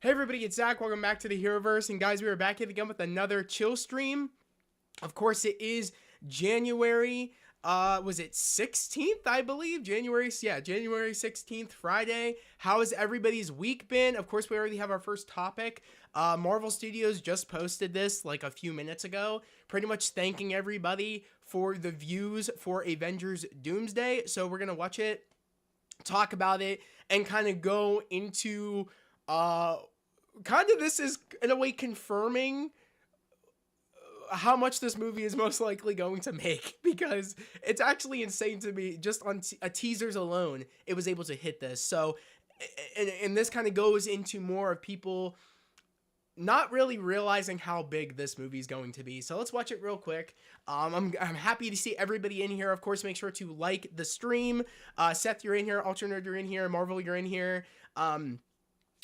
Hey everybody, it's Zach. Welcome back to the Heroverse. And guys, we are back here again with another chill stream. Of course, it is January, was it 16th, I believe? January 16th, Friday. How has everybody's week been? Of course, we already have our first topic. Marvel Studios just posted this like a few minutes ago, pretty much thanking everybody for the views for Avengers Doomsday. So we're going to watch it, talk about it, and kind of go into this is in a way confirming how much this movie is most likely going to make, because it's actually insane to me. Just on teasers alone, it was able to hit this. So and this kind of goes into more of people not really realizing how big this movie is going to be. So let's watch it real quick. I'm happy to see everybody in here. Of course, make sure to like the stream. Seth, you're in here. Ultra Nerd, you're in here. Marvel, you're in here.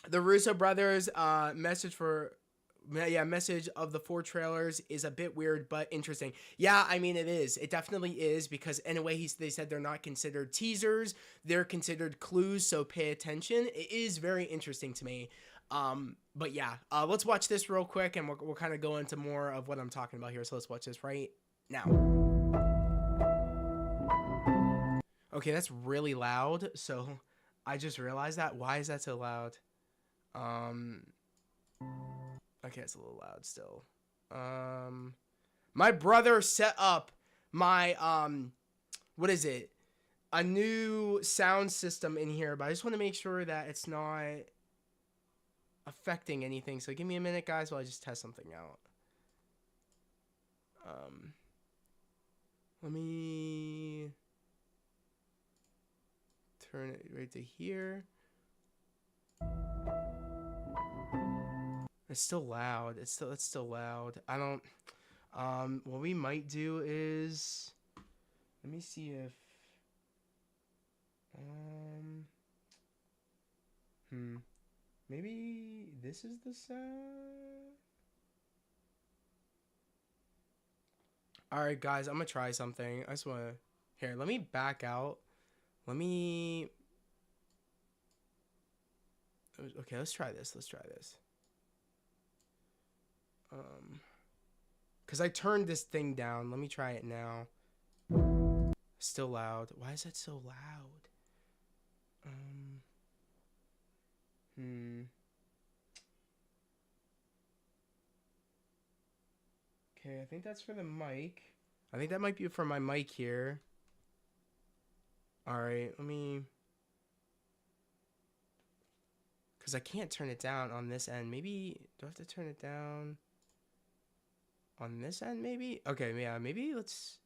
The Russo brothers message of the 4 trailers is a bit weird but interesting. Yeah, I mean, it is. It definitely is, because in a way they said they're not considered teasers. They're considered clues, so pay attention. It is very interesting to me. But yeah, let's watch this real quick, and we'll kind of go into more of what I'm talking about here. So let's watch this right now. Okay, that's really loud. So I just realized that. Why is that so loud? Okay, it's a little loud still. My brother set up my, what is it? A new sound system in here, but I just want to make sure that it's not affecting anything. So give me a minute, guys, while I just test something out. Let me turn it right to here. It's still loud. It's still loud. I don't. What we might do is, let me see if. Maybe this is the sound. All right, guys. I'm gonna try something. I just wanna. Here, let me back out. Let me. Okay, let's try this. Because I turned this thing down. Let me try it now. Still loud. Why is that so loud? Okay, I think that's for the mic. I think that might be for my mic here. Alright, let me... Because I can't turn it down on this end. Maybe... Do I have to turn it down on this end, maybe? Okay, yeah, maybe let's...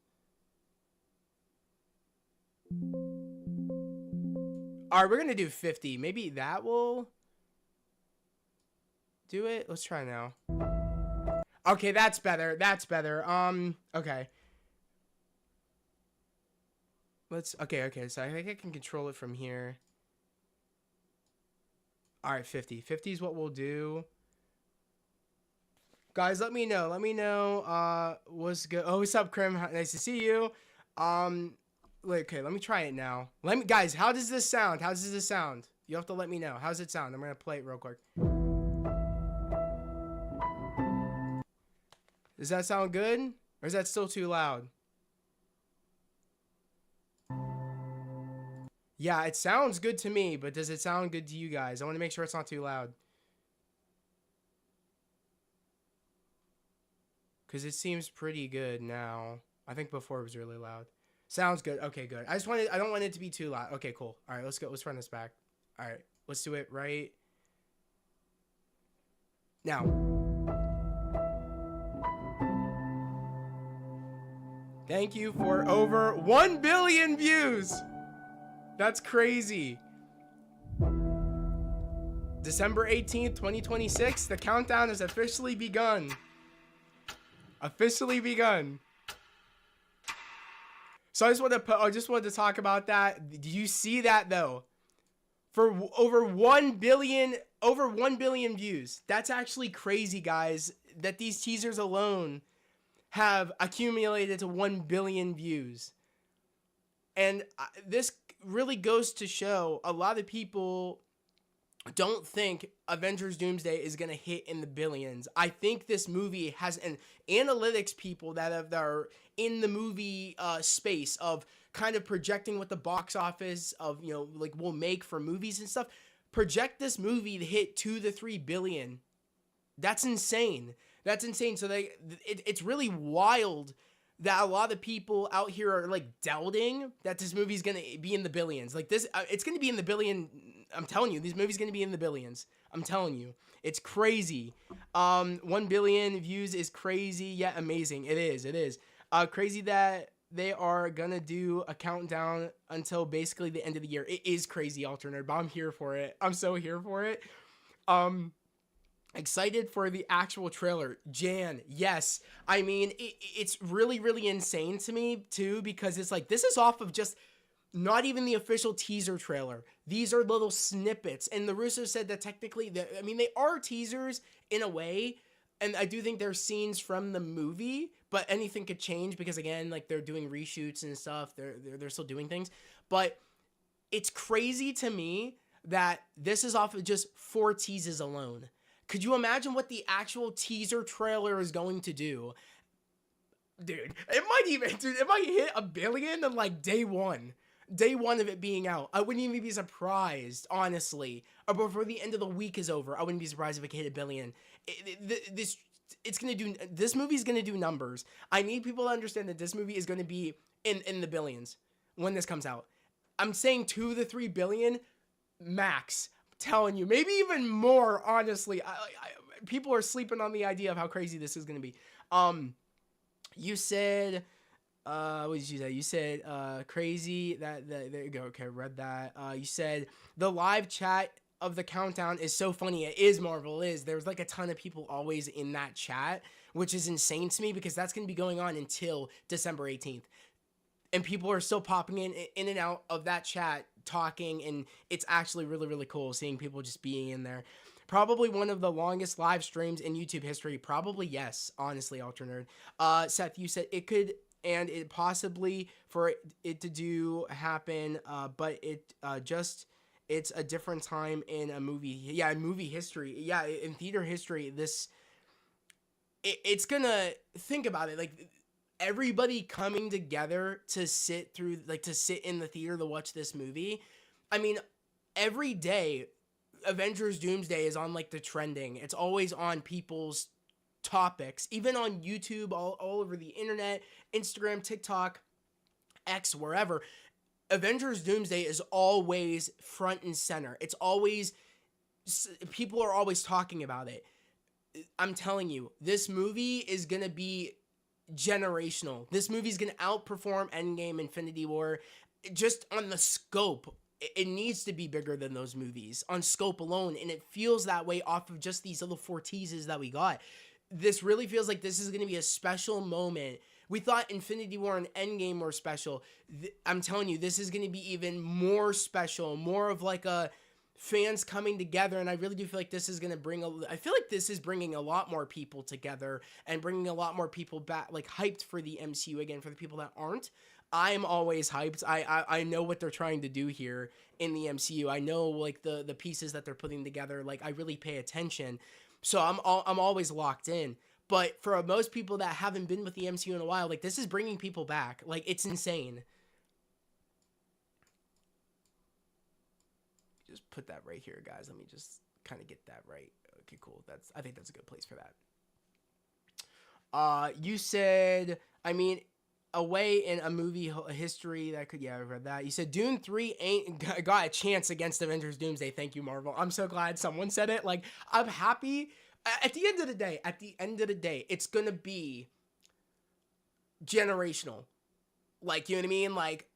Alright, we're gonna do 50. Maybe that will do it. Let's try now. Okay, that's better. Okay. Okay, so I think I can control it from here. Alright, 50. 50 is what we'll do. Guys, let me know. What's good? Oh, what's up, Krim? Nice to see you. Okay, let me try it now. Guys, how does this sound? You have to let me know. How's it sound? I'm gonna play it real quick. Does that sound good? Or is that still too loud? Yeah, it sounds good to me, but does it sound good to you guys? I want to make sure it's not too loud. Because it seems pretty good now. I think before it was really loud. Sounds good. Okay, good. I don't want it to be too loud. Okay, cool. All right, let's go. Let's run this back. All right, let's do it right now. Thank you for over 1 billion views. That's crazy. December 18th, 2026. The countdown has officially begun. So I just wanted to talk about that. Do you see that though? For over 1 billion views. That's actually crazy, guys, that these teasers alone have accumulated to 1 billion views. And this really goes to show a lot of people don't think Avengers Doomsday is going to hit in the billions. I think this movie has an analytics people that are in the movie space of kind of projecting what the box office of, like will make for movies and stuff. Project this movie to hit 2 to 3 billion. That's insane. That's insane. So it's really wild that a lot of people out here are like doubting that this movie's gonna be in the billions. Like this, it's gonna be in the billion. I'm telling you, this movie's gonna be in the billions. I'm telling you, it's crazy. 1 billion views is crazy yet amazing. It is. It is. Crazy that they are gonna do a countdown until basically the end of the year. It is crazy, alternate, but I'm here for it. I'm so here for it. Excited for the actual trailer. Jan, yes. I mean, it's really, really insane to me, too, because it's like, this is off of just not even the official teaser trailer. These are little snippets. And the Russo said that technically, I mean, they are teasers in a way. And I do think they're scenes from the movie, but anything could change because, again, like, they're doing reshoots and stuff. They're still doing things. But it's crazy to me that this is off of just 4 teases alone. Could you imagine what the actual teaser trailer is going to do? Dude, it might hit 1 billion in like day one of it being out. I wouldn't even be surprised, honestly. Or before the end of the week is over, I wouldn't be surprised if it hit 1 billion. This movie's gonna do numbers. I need people to understand that this movie is gonna be in the billions when this comes out. I'm saying 2 to 3 billion max. Telling you, maybe even more, honestly. People are sleeping on the idea of how crazy this is going to be. You said, what did you say? You said, crazy, there you go, okay, read that. You said, the live chat of the countdown is so funny. It is, Marvel, it is. There's like a ton of people always in that chat, which is insane to me because that's going to be going on until December 18th. And people are still popping in and out of that chat talking, and it's actually really, really cool seeing people just being in there. Probably one of the longest live streams in YouTube history. Probably, yes, honestly, Ultra Nerd. Seth, you said it could, and it possibly for it to do happen, but it's a different time in a movie. Yeah, in movie history. Yeah, in theater history, it's gonna, think about it, like, everybody coming together to sit in the theater to watch this movie. I mean, every day Avengers Doomsday is on like the trending. It's always on people's topics, even on YouTube, all over the internet, Instagram, TikTok, X, wherever. Avengers Doomsday is always front and center. It's always, people are always talking about it. I'm telling you, this movie is gonna be generational. This movie's gonna outperform Endgame, Infinity War, just on the scope. It needs to be bigger than those movies on scope alone, and it feels that way off of just these little 4 teases that we got. This really feels like this is gonna be a special moment. We thought Infinity War and Endgame were special. I'm telling you, this is gonna be even more special, more of like a fans coming together, and I really do feel like this is going to bringing a lot more people together and bringing a lot more people back, like hyped for the MCU again. For the people that aren't, I'm always hyped. I know what they're trying to do here in the MCU. I know like the pieces that they're putting together. Like I really pay attention, so I'm always locked in. But for most people that haven't been with the MCU in a while, like this is bringing people back. Like it's insane. Just put that right here, guys. Let me just kind of get that right. Okay, cool. I think that's a good place for that. You said, I mean, away in a movie history that could, yeah, I read that. You said Dune 3 ain't got a chance against Avengers Doomsday. Thank you, Marvel. I'm so glad someone said it. Like, I'm happy. At the end of the day, it's gonna be generational. Like, you know what I mean? Like,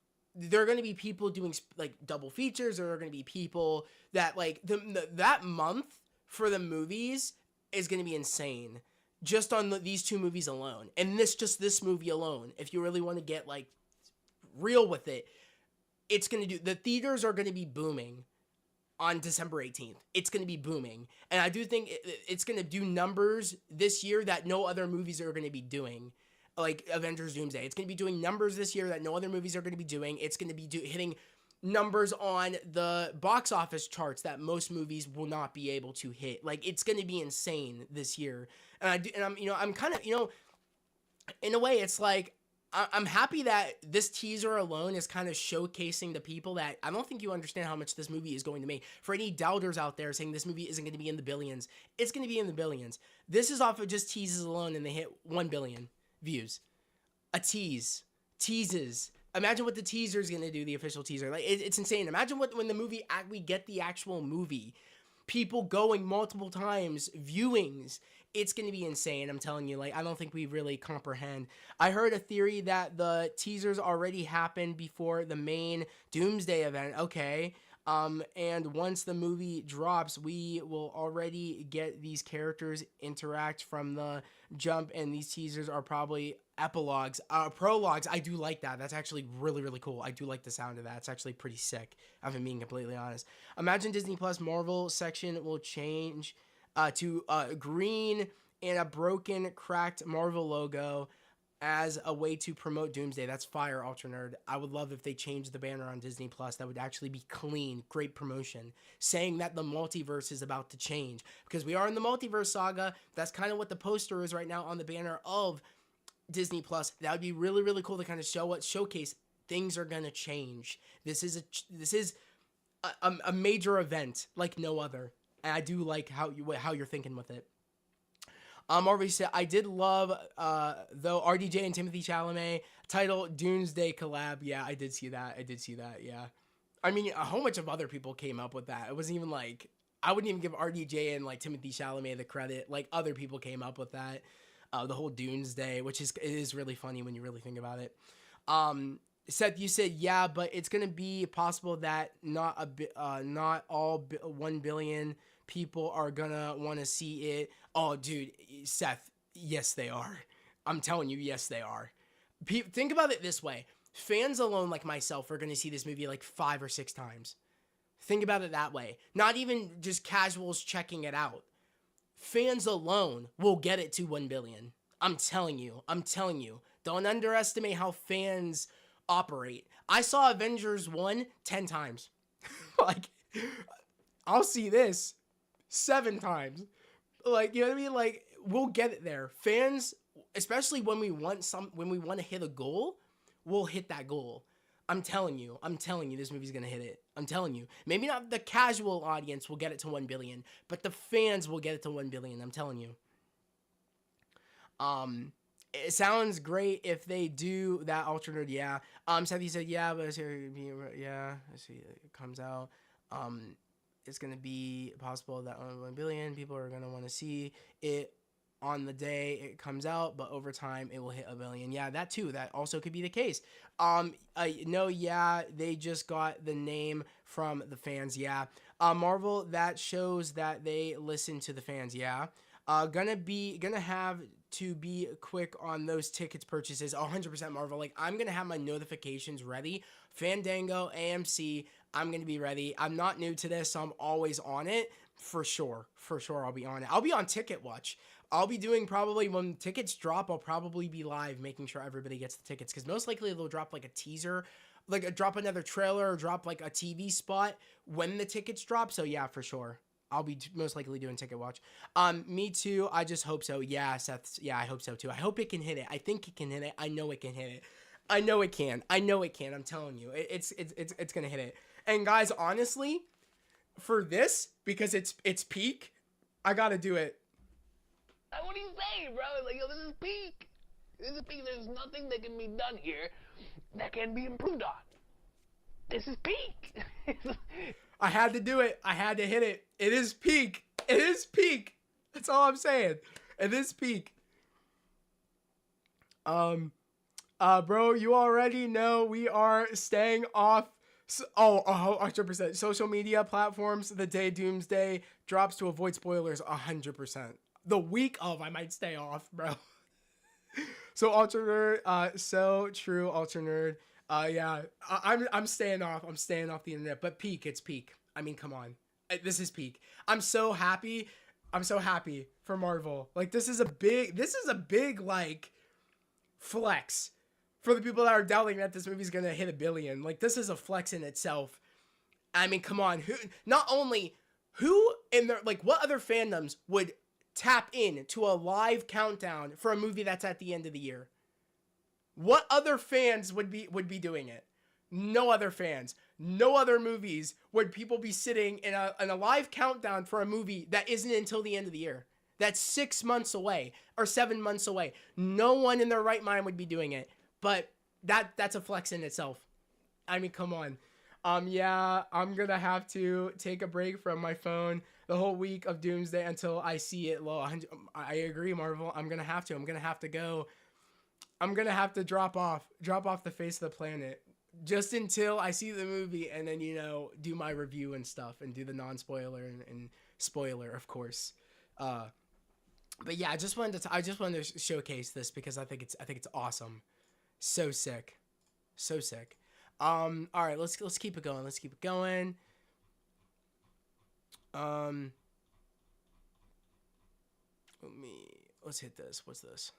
there are going to be people doing like double features. There are going to be people that like that month for the movies is going to be insane just on these 2 movies alone. And this movie alone, if you really want to get like real with it, the theaters are going to be booming on December 18th. It's going to be booming. And I do think it's going to do numbers this year that no other movies are going to be doing. Like Avengers Doomsday. It's going to be doing numbers this year that no other movies are going to be doing. It's going to be hitting numbers on the box office charts that most movies will not be able to hit. Like it's going to be insane this year. And I'm, I'm kind of, in a way, it's like I'm happy that this teaser alone is kind of showcasing to people that I don't think you understand how much this movie is going to make. For any doubters out there saying this movie isn't going to be in the billions, it's going to be in the billions. This is off of just teases alone, and they hit 1 billion views. A teases. Imagine what the teaser is going to do. The official teaser, like it's insane. Imagine what when the movie we get the actual movie, people going multiple times, viewings. It's going to be insane. I'm telling you, like, I don't think we really comprehend. I heard a theory that the teasers already happened before the main Doomsday event. Okay. And once the movie drops, we will already get these characters interact from the jump, and these teasers are probably epilogues, prologues. I do like that. That's actually really, really cool. I do like the sound of that. It's actually pretty sick, if I'm being completely honest. Imagine Disney Plus Marvel section will change to green and a broken, cracked Marvel logo as a way to promote Doomsday. That's fire, Ultra Nerd. I would love if they changed the banner on Disney Plus. That would actually be clean, great promotion, saying that the multiverse is about to change, because we are in the multiverse saga. That's kind of what the poster is right now on the banner of Disney Plus. That would be really, really cool to kind of showcase things are gonna change. This is a major event like no other, and I do like how you're thinking with it. Marvel said, I did love, though, RDJ and Timothy Chalamet title Doomsday collab. Yeah, I did see that. Yeah. I mean, a whole bunch of other people came up with that. It wasn't even like, I wouldn't even give RDJ and like Timothy Chalamet the credit. Like other people came up with that. The whole Doomsday, which it is really funny when you really think about it. Seth, you said, yeah, but it's going to be possible that not all 1 billion people are gonna want to see it. Oh, dude, Seth, yes, they are. I'm telling you, yes, they are. Think about it this way. Fans alone, like myself, are gonna see this movie like 5 or 6 times. Think about it that way. Not even just casuals checking it out. Fans alone will get it to 1 billion. I'm telling you. Don't underestimate how fans operate. I saw Avengers 1 10 times. Like, I'll see this 7 times. Like, you know what I mean? Like, we'll get it there. Fans, especially when we want to hit a goal, we'll hit that goal. I'm telling you, this movie's gonna hit it. I'm telling you. Maybe not the casual audience will get it to 1 billion, but the fans will get it to 1 billion. I'm telling you. It sounds great if they do that. Ultra Nerd, yeah. Seth, you said, yeah, but yeah, let's see, it comes out. It's going to be possible that 1 billion people are going to want to see it on the day it comes out, but over time it will hit 1 billion. Yeah, that too. That also could be the case. No, yeah, they just got the name from the fans. Yeah. Marvel, that shows that they listen to the fans. Yeah. Gonna have to be quick on those tickets purchases. 100% Marvel. Like, I'm gonna have my notifications ready. Fandango, AMC, I'm gonna be ready. I'm not new to this, so I'm always on it. For sure, I'll be on it. I'll be on Ticket Watch. I'll be doing, probably when tickets drop, I'll probably be live making sure everybody gets the tickets, because most likely they'll drop like a teaser, like drop another trailer, or drop like a TV spot when the tickets drop. So yeah, for sure, I'll be most likely doing Ticket Watch. Me too. I just hope so. Yeah, Seth. Yeah, I hope so too. I hope it can hit it. I think it can hit it. I know it can hit it. I know it can. I'm telling you, it's gonna hit it. And guys, honestly, for this, because it's peak, I gotta do it. What do you say, bro? Like, yo, this is peak. There's nothing that can be done here that can be improved on. This is peak. I had to do it. I had to hit it. It is peak. That's all I'm saying. It is peak. Bro, you already know we are staying off. 100%. Social media platforms the day Doomsday drops to avoid spoilers. 100%. The week of, I might stay off, bro. So Ultra Nerd, so true, Ultra Nerd. Yeah, I'm staying off. I'm staying off the internet. But peak, it's peak. I mean, come on, this is peak. I'm so happy for Marvel. Like, this is a big like flex for the people that are doubting that this movie's gonna hit 1 billion, like this is a flex in itself. I mean, come on, who in their, like, what other fandoms would tap in to a live countdown for a movie that's at the end of the year? What other fans would be doing it? No other fans. No other movies would people be sitting in a live countdown for a movie that isn't until the end of the year. That's 6 months away or 7 months away. No one in their right mind would be doing it. But that's a flex in itself. I mean, come on. Yeah, I'm gonna have to take a break from my phone the whole week of Doomsday until I see it low. I agree, Marvel. I'm gonna have to go. I'm gonna have to drop off the face of the planet just until I see the movie, and then, you know, do my review and stuff and do the non-spoiler and spoiler, of course. But yeah, I just wanted to showcase this because I think it's awesome. So sick. So sick. All right, let's keep it going. Let's hit this. What's this?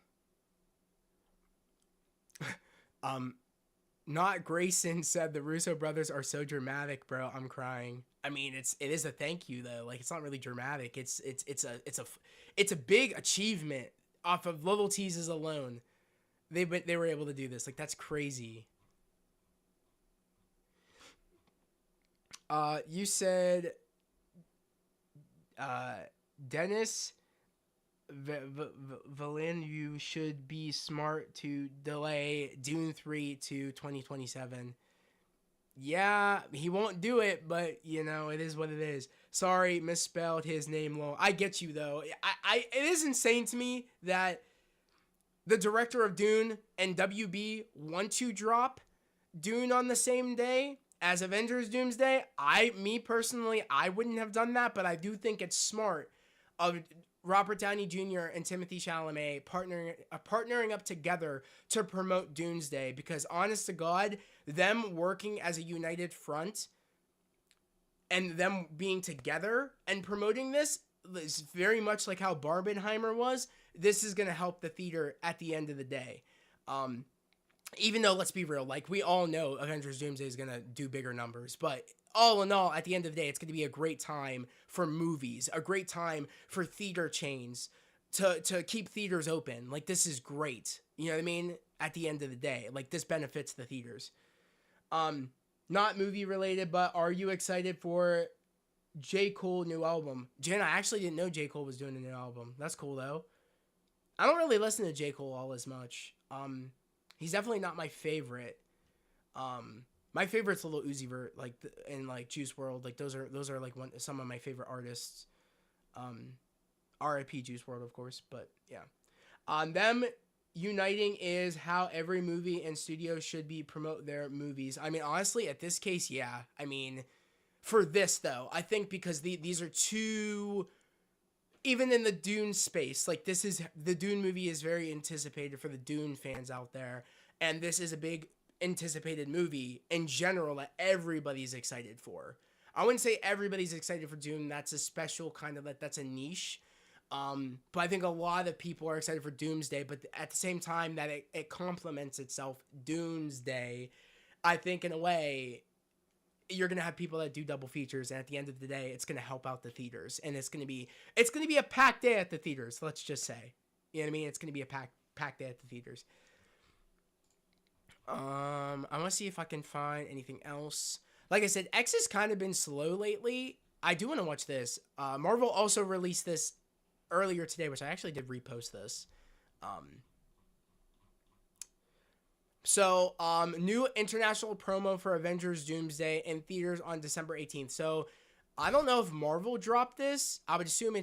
Not Grayson said the Russo brothers are so dramatic, bro. I'm crying. I mean, it is a thank you though. Like, it's not really dramatic. It's a big achievement off of little teases alone. They were able to do this. Like, that's crazy. You said, Dennis Valin, you should be smart to delay Dune 3 to 2027. Yeah, he won't do it, but, you know, it is what it is. Sorry, misspelled his name low. I get you, though. It is insane to me that the director of Dune and WB want to drop Dune on the same day as Avengers Doomsday. Me personally, I wouldn't have done that, but I do think it's smart of Robert Downey Jr. and Timothée Chalamet partnering up together to promote Doomsday, because honest to God, them working as a united front and them being together and promoting this is very much like how Barbenheimer was. This is going to help the theater at the end of the day. Even though, let's be real, like, we all know Avengers Doomsday is going to do bigger numbers, but all in all, at the end of the day, it's going to be a great time for movies, a great time for theater chains to keep theaters open. Like, this is great. You know what I mean? At the end of the day, like, this benefits the theaters. Not movie related, but are you excited for J. Cole new album? Jen, I actually didn't know J. Cole was doing a new album. That's cool, though. I don't really listen to J. Cole all as much. He's definitely not my favorite. My favorite's Lil Uzi Vert, like, and like Juice WRLD. Like, those are like some of my favorite artists. R.I.P. Juice WRLD, of course, but yeah. Them uniting is how every movie and studio should be promote their movies. I mean, honestly, at this case, yeah. I mean, for this though, I think because these are two. Even in the Dune space, like, the Dune movie is very anticipated for the Dune fans out there, and this is a big anticipated movie in general that everybody's excited for. I wouldn't say everybody's excited for Dune. That's a special kind of, that's a niche. But I think a lot of people are excited for Doomsday, but at the same time that it complements itself, Doomsday, I think in a way, you're going to have people that do double features, and at the end of the day, it's going to help out the theaters, and it's going to be a packed day at the theaters, let's just say. You know what I mean? It's going to be a packed day at the theaters. I want to see if I can find anything else. Like I said, X has kind of been slow lately. I do want to watch this. Marvel also released this earlier today, which I actually did repost this. So, new international promo for Avengers Doomsday in theaters on December 18th. So, I don't know if Marvel dropped this. I would assume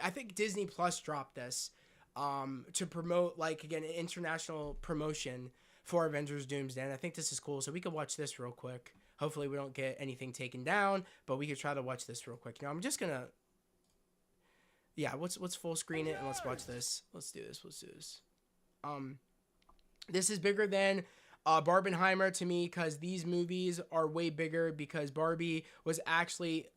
I think Disney Plus dropped this to promote, like, again, an international promotion for Avengers Doomsday. And I think this is cool. So, we could watch this real quick. Hopefully, we don't get anything taken down, but we could try to watch this real quick. You know, I'm just going to, yeah, let's full screen it and let's watch this. Let's do this. This is bigger than Barbenheimer to me, because these movies are way bigger, because Barbie was actually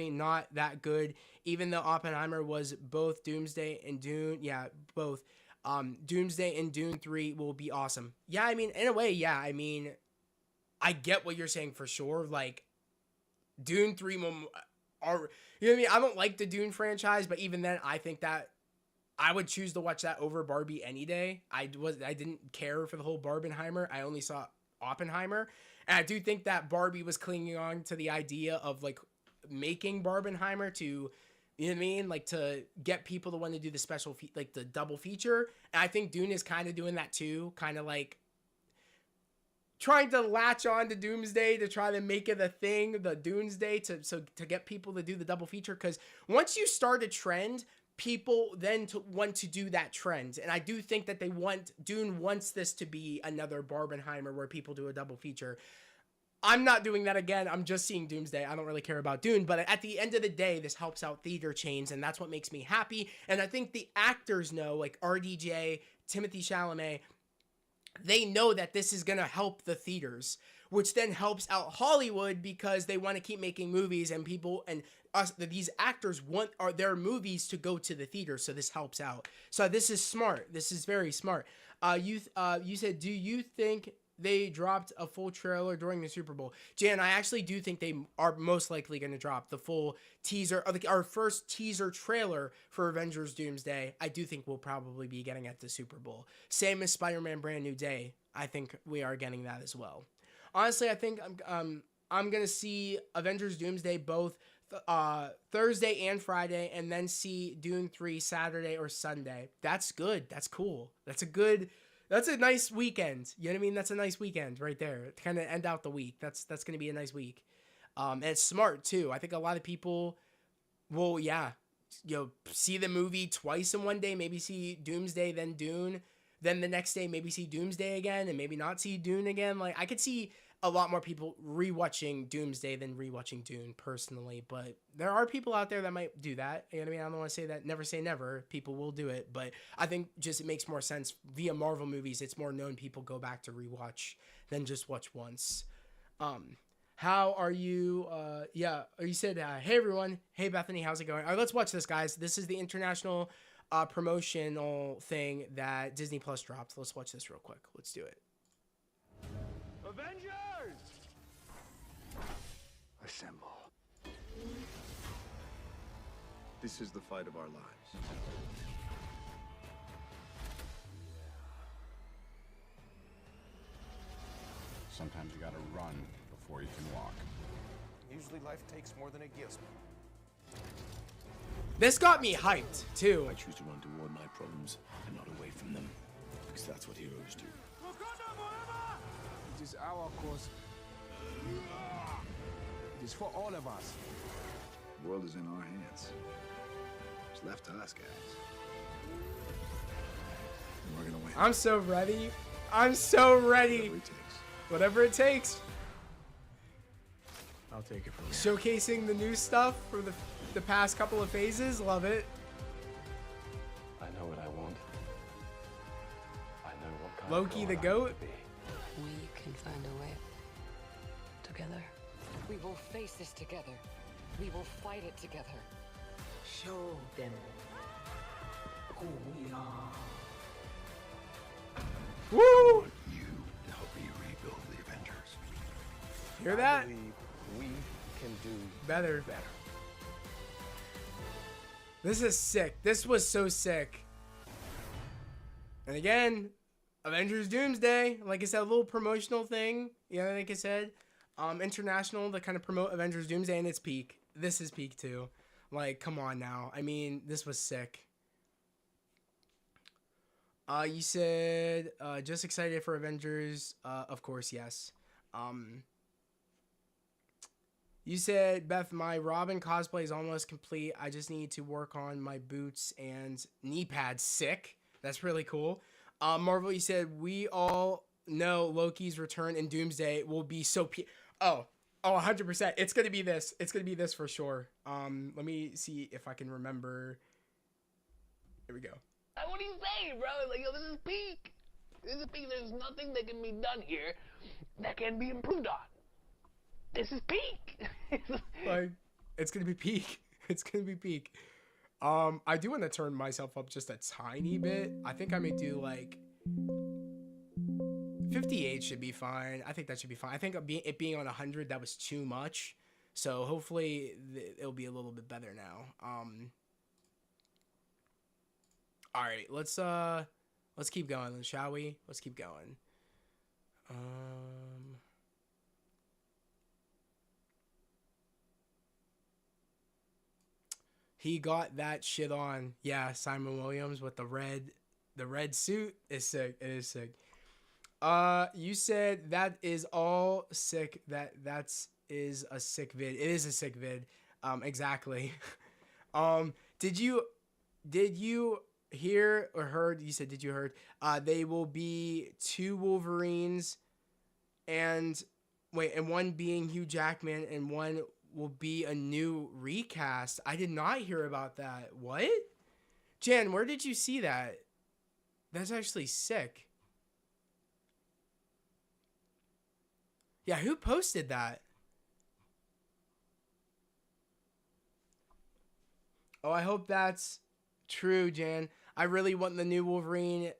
not that good, even though Oppenheimer was both Doomsday and Dune. Yeah, both. Doomsday and Dune 3 will be awesome. Yeah, I mean, in a way, yeah. I mean, I get what you're saying for sure. Like, Dune 3 are, you know what I mean? I don't like the Dune franchise, but even then, I think that I would choose to watch that over Barbie any day. I didn't care for the whole Barbenheimer. I only saw Oppenheimer. And I do think that Barbie was clinging on to the idea of like making Barbenheimer to, you know what I mean? Like to get people to want to do the special, like the double feature. And I think Dune is kind of doing that too. Kind of like trying to latch on to Doomsday to try to make it a thing, the Doomsday to get people to do the double feature. Because once you start a trend, people then want to do that trend. And I do think that Dune wants this to be another Barbenheimer where people do a double feature. I'm not doing that again. I'm just seeing Doomsday. I don't really care about Dune, but at the end of the day, this helps out theater chains, and that's what makes me happy. And I think the actors know, like RDJ, Timothée Chalamet, they know that this is going to help the theaters, which then helps out Hollywood because they want to keep making movies, and people and us, these actors want their movies to go to the theater. So this helps out. So this is smart. This is very smart. You said, do you think they dropped a full trailer during the Super Bowl? Jan, I actually do think they are most likely going to drop the full teaser, our first teaser trailer for Avengers Doomsday. I do think we'll probably be getting at the Super Bowl. Same as Spider-Man Brand New Day. I think we are getting that as well. Honestly, I think I'm going to see Avengers Doomsday both Thursday and Friday, and then see Dune 3 Saturday or Sunday. That's good. That's cool. That's a nice weekend. You know what I mean? That's a nice weekend right there to kind of end out the week. That's going to be a nice week. And it's smart too. I think a lot of people will, see the movie twice in one day, maybe see Doomsday, then Dune, then the next day, maybe see Doomsday again and maybe not see Dune again. Like I could see a lot more people rewatching Doomsday than rewatching Dune personally, but there are people out there that might do that. You know what I mean? I don't want to say that, never say never. People will do it, but I think just it makes more sense via Marvel movies. It's more known people go back to rewatch than just watch once. How are you? You said, hey everyone. Hey Bethany, how's it going? All right, let's watch this, guys. This is the international promotional thing that Disney Plus dropped. Let's watch this real quick. Let's do it. Avengers! Assemble. This is the fight of our lives. Sometimes you gotta run before you can walk. Usually life takes more than it gives me. This got me hyped too. I choose to run toward my problems and not away from them, because that's what heroes do. It is our cause. It is for all of us. The world is in our hands. It's left to us, guys. And we're gonna win. I'm so ready. I'm so ready. Whatever it takes. Whatever it takes. I'll take it from here. Showcasing the new stuff for the past couple of phases. Love it. I know what I want. I know what kind Loki of the God I want goat. to be. We can find a way. Together. We will face this together. We will fight it together. Show them who we are. Woo! You to help me rebuild the Avengers. Hear that? I believe we can do Better. better. This is sick. This was so sick. And again, Avengers Doomsday. Like I said, a little promotional thing. Yeah, like I said. International to kind of promote Avengers Doomsday and its peak. This is peak too. Like, come on now. I mean, this was sick. You said, just excited for Avengers. Of course, yes. You said, Beth, my Robin cosplay is almost complete. I just need to work on my boots and knee pads. Sick. That's really cool. Marvel, you said, we all know Loki's return in Doomsday will be so... 100%. It's going to be this. It's going to be this for sure. Let me see if I can remember. Here we go. What do you say, bro? Like, yo, this is peak. This is peak. There's nothing that can be done here that can be improved on. This is peak. Like, it's going to be peak. It's going to be peak. I do want to turn myself up just a tiny bit. I think I may do like 58 should be fine. I think that should be fine. I think it being on 100, that was too much. So hopefully it'll be a little bit better now. All right, let's keep going, shall we? Let's keep going. He got that shit on. Yeah, Simon Williams with the red suit is sick. It is sick. You said that is all sick. That's a sick vid. It is a sick vid. Exactly. Did you hear or heard? You said, did you heard? They will be 2 Wolverines, and one being Hugh Jackman, and one will be a new recast. I did not hear about that. What? Jan, where did you see that? That's actually sick. Yeah, who posted that? Oh, I hope that's true, Jan. I really want the new Wolverine.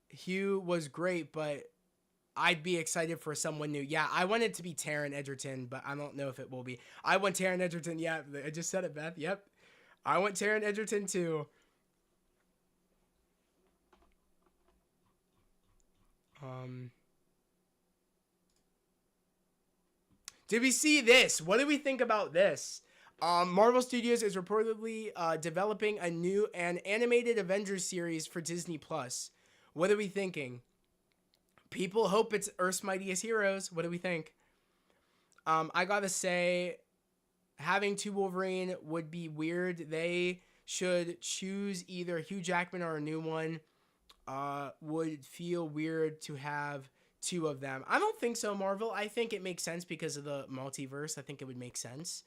Hugh was great, but I'd be excited for someone new. Yeah, I want it to be Taron Egerton, but I don't know if it will be. I want Taron Egerton. Yeah, I just said it, Beth. Yep. I want Taron Egerton too. Did we see this? What do we think about this? Marvel Studios is reportedly developing a new and animated Avengers series for Disney Plus. What are we thinking? People hope it's Earth's Mightiest Heroes. What do we think? I gotta say, having 2 Wolverine would be weird. They should choose either Hugh Jackman or a new one. Would feel weird to have 2 of them. I don't think so, Marvel. I think it makes sense because of the multiverse. I think it would make sense.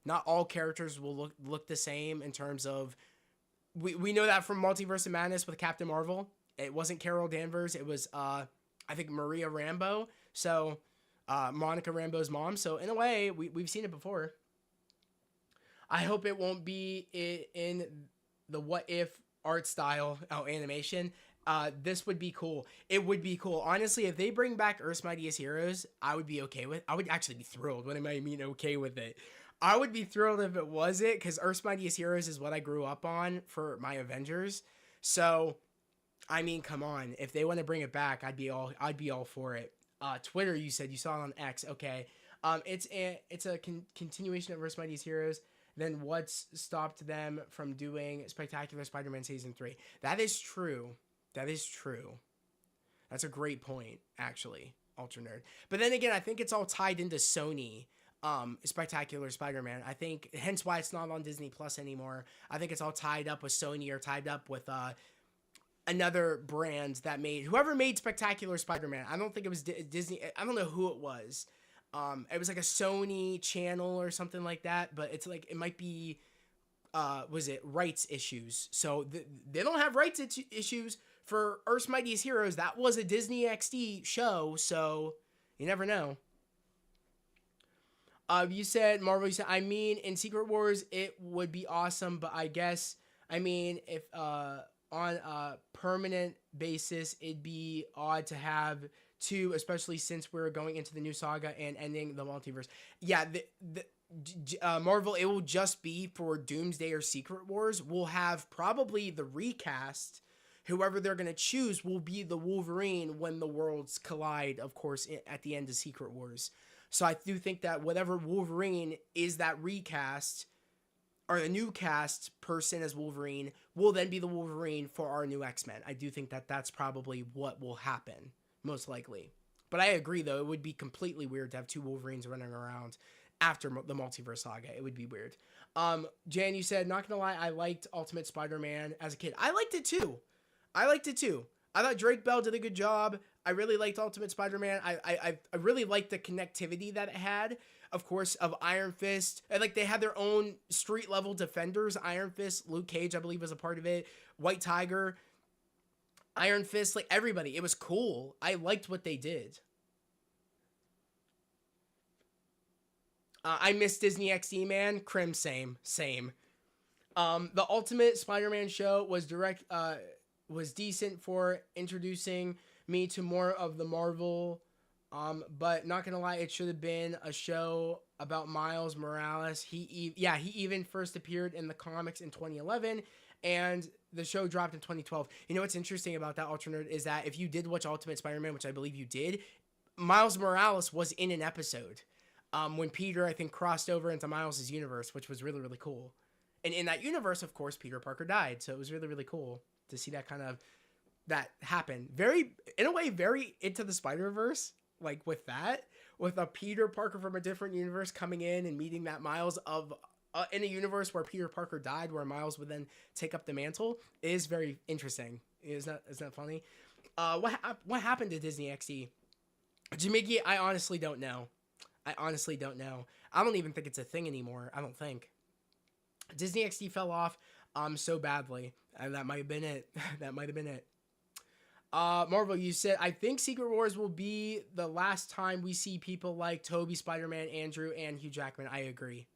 Not all characters will look the same in terms of... We know that from Multiverse of Madness with Captain Marvel. It wasn't Carol Danvers. It was, I think, Maria Rambeau. So, Monica Rambeau's mom. So, in a way, we've seen it before. I hope it won't be in the What If art style animation. This would be cool. It would be cool. Honestly, if they bring back Earth's Mightiest Heroes, I would be okay with. I would actually be thrilled. What do I mean okay with it? I would be thrilled if it was it, because Earth's Mightiest Heroes is what I grew up on for my Avengers. So, I mean, come on. If they want to bring it back, I'd be all for it. Twitter, you said you saw it on X. Okay. It's a continuation of Earth's Mightiest Heroes. Then what's stopped them from doing Spectacular Spider-Man Season 3? That is true. That is true. That's a great point, actually, Ultra Nerd. But then again, I think it's all tied into Sony, Spectacular Spider-Man. I think, hence why it's not on Disney Plus anymore. I think it's all tied up with Sony or tied up with another brand that whoever made Spectacular Spider-Man. I don't think it was Disney. I don't know who it was. It was like a Sony channel or something like that, but it's like, it might be, was it rights issues? So they don't have rights issues for Earth's Mightiest Heroes. That was a Disney XD show, so you never know. You said, Marvel, you said, I mean, in Secret Wars, it would be awesome, but I guess, I mean, if, on a permanent basis, it'd be odd to have 2, especially since we're going into the new saga and ending the multiverse. Yeah, Marvel, it will just be for Doomsday or Secret Wars. We'll have probably the recast. Whoever they're going to choose will be the Wolverine when the worlds collide, of course, at the end of Secret Wars. So I do think that whatever Wolverine is that recast, or the new cast person as Wolverine, will then be the Wolverine for our new X-Men. I do think that that's probably what will happen, most likely. But I agree, though, it would be completely weird to have 2 Wolverines running around after the Multiverse Saga. It would be weird. Jan, you said, not gonna lie, I liked Ultimate Spider-Man as a kid. I liked it too. I thought Drake Bell did a good job. I really liked Ultimate Spider-Man. I really liked the connectivity that it had, of course, of Iron Fist. And like, they had their own street level defenders. Iron Fist, Luke Cage, I believe, was a part of it. White Tiger, Iron Fist, like everybody. It was cool. I liked what they did. I miss Disney XD, man. Crim, same. The Ultimate Spider-Man show was decent for introducing me to more of the Marvel. But not gonna lie, it should have been a show about Miles Morales. He even first appeared in the comics in 2011, and the show dropped in 2012. You know what's interesting about that, Ultra Nerd, is that if you did watch Ultimate Spider-Man, which I believe you did, Miles Morales was in an episode when Peter, I think, crossed over into Miles' universe, which was really, really cool. And in that universe, of course, Peter Parker died, so it was really, really cool to see that that happen. Very, in a way, very Into the Spider-Verse, like with a Peter Parker from a different universe coming in and meeting that Miles of in a universe where Peter Parker died, where Miles would then take up the mantle, is very interesting. Isn't that funny? What happened to Disney XD? Jamiki, I honestly don't know. I don't even think it's a thing anymore. I don't think. Disney XD fell off so badly, and that might have been it. Marvel, you said, I think Secret Wars will be the last time we see people like Toby, Spider-Man, Andrew, and Hugh Jackman. I agree.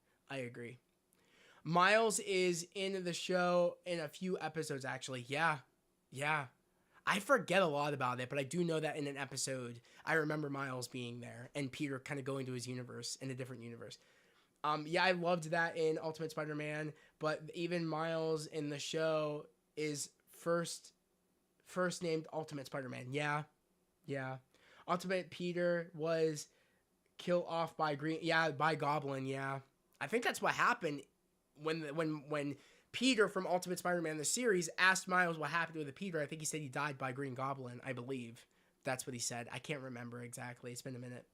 Miles is in the show in a few episodes, actually. Yeah. I forget a lot about it, but I do know that in an episode, I remember Miles being there and Peter kind of going to his universe, in a different universe. I loved that in Ultimate Spider-Man, but even Miles in the show is first named Ultimate Spider-Man. Yeah. Ultimate Peter was killed off by Goblin. Yeah. I think that's what happened when Peter from Ultimate Spider-Man the series asked Miles what happened with Peter. I think he said he died by Green Goblin. I believe that's what he said. I can't remember exactly. It's been a minute.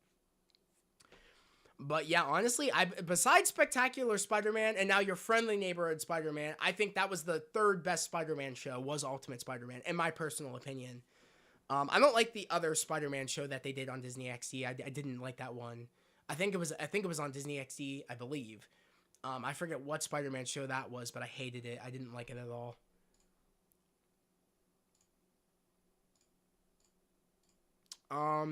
But yeah, honestly, besides Spectacular Spider-Man and now Your Friendly Neighborhood Spider-Man, I think that was the third best Spider-Man show, was Ultimate Spider-Man, in my personal opinion. I don't like the other Spider-Man show that they did on Disney XD. I didn't like that one. I think it was on Disney XD, I believe. I forget what Spider-Man show that was, but I hated it. I didn't like it at all. All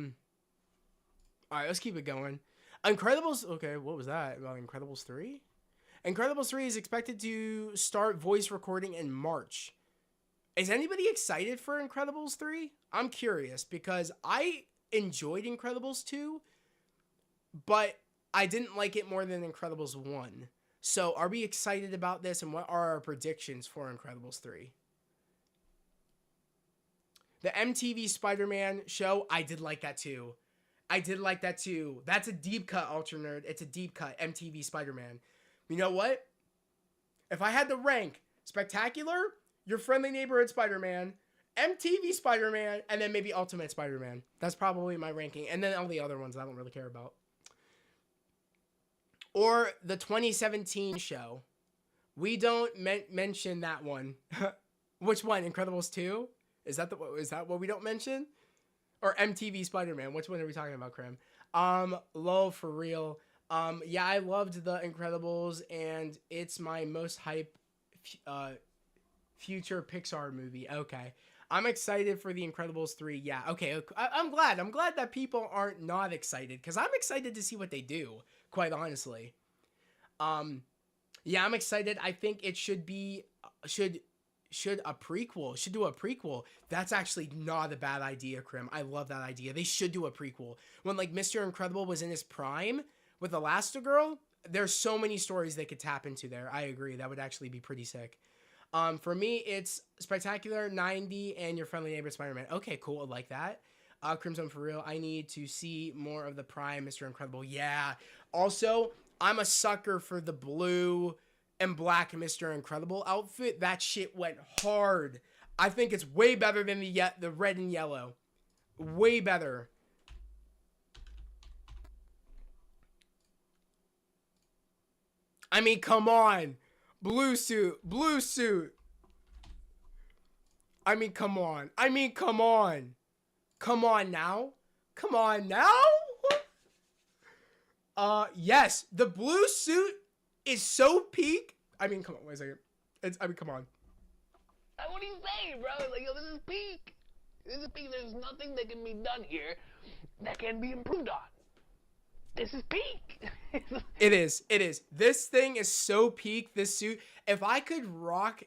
right, let's keep it going. Incredibles, okay, what was that? About Incredibles 3? Incredibles 3 is expected to start voice recording in March. Is anybody excited for Incredibles 3? I'm curious because I enjoyed Incredibles 2, but I didn't like it more than Incredibles 1. So are we excited about this, and what are our predictions for Incredibles 3? The MTV Spider-Man show, I did like that too. That's a deep cut, Ultra Nerd. It's a deep cut, MTV Spider-Man. You know what? If I had to rank Spectacular, Your Friendly Neighborhood Spider-Man, MTV Spider-Man, and then maybe Ultimate Spider-Man. That's probably my ranking. And then all the other ones I don't really care about. Or the 2017 show. We don't mention that one. Which one? Incredibles 2? Is that what we don't mention? Or MTV Spider-Man? Which one are we talking about, Krim? Lol, for real. Yeah, I loved The Incredibles, and it's my most hype future Pixar movie. Okay. I'm excited for The Incredibles 3. Yeah, okay. I'm glad that people aren't not excited, because I'm excited to see what they do, quite honestly. Yeah, I'm excited. I think it should do a prequel. That's actually not a bad idea, Krim. I love that idea. They should do a prequel. When like Mr. Incredible was in his prime with Elastigirl, there's so many stories they could tap into there. I agree. That would actually be pretty sick. For me, it's Spectacular, 90, and Your Friendly Neighbor Spider-Man. Okay, cool. I like that. Crimson, for real. I need to see more of the prime Mr. Incredible. Yeah. Also, I'm a sucker for the blue and black Mr. Incredible outfit. That shit went hard. I think it's way better than the red and yellow. Way better. I mean, come on. Blue suit. I mean, come on. Come on now. Yes, the blue suit is so peak. I mean, come on, wait a second. Come on. What are you saying, bro? Like, yo, this is peak. There's nothing that can be done here that can be improved on. This is peak. It is. It is. This thing is so peak, this suit. If I could rock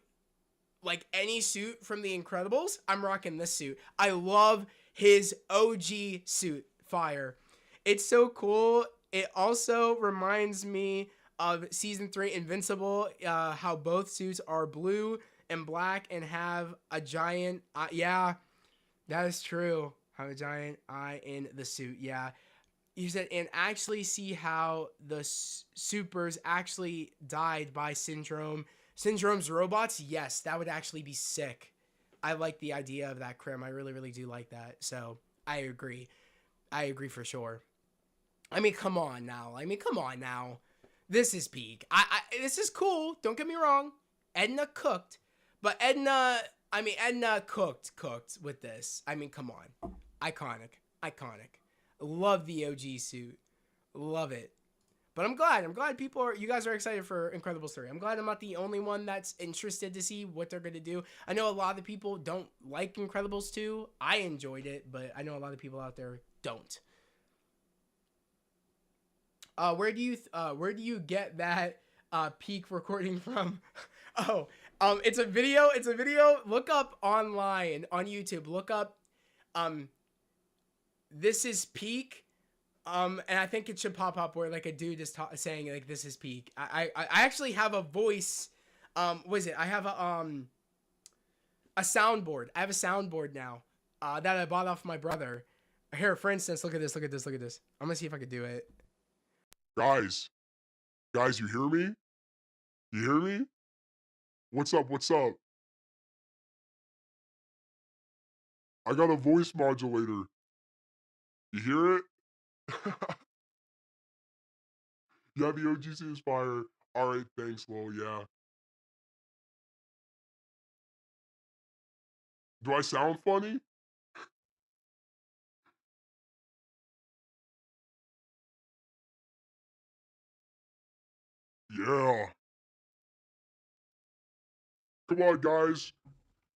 like any suit from The Incredibles, I'm rocking this suit. I love his OG suit. Fire. It's so cool. It also reminds me of season 3 Invincible, how both suits are blue and black and have a giant yeah, that is true. Have a giant eye in the suit. Yeah. You said, and actually see how the supers actually died by Syndrome's robots. Yes, that would actually be sick. I like the idea of that, Krim. I really, really do like that. So I agree. I agree for sure. I mean, come on now. This is peak. This is cool. Don't get me wrong. Edna cooked, but Edna cooked with this. I mean, come on. Iconic. Love the OG suit. Love it. But I'm glad you guys are excited for Incredibles 3. I'm glad I'm not the only one that's interested to see what they're going to do. I know a lot of the people don't like Incredibles 2. I enjoyed it, but I know a lot of people out there don't. Where do you get that peak recording from? It's a video. Look up online on YouTube. Look up this is peak. And I think it should pop up where like a dude is saying like this is peak. I actually have a voice. What is it? I have a soundboard. I have a soundboard now that I bought off my brother. Here, for instance, look at this. I'm gonna see if I could do it. Guys, you hear me? You hear me? What's up? I got a voice modulator. You hear it? Yeah, the OGC is fire. Alright, thanks, Lil, yeah. Do I sound funny? Yeah. Come on, guys.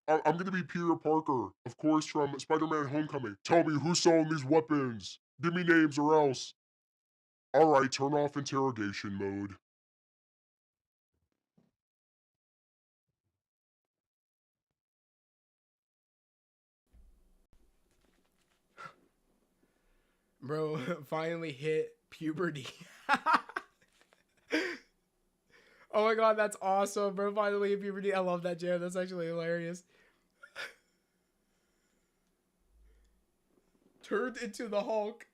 I'm gonna be Peter Parker, of course, from Spider-Man Homecoming. Tell me who's selling these weapons. Give me names or else. Alright, turn off interrogation mode. Bro, finally hit puberty. Oh my god, that's awesome, bro. Finally hit puberty. I love that jam. That's actually hilarious. Turned into the Hulk.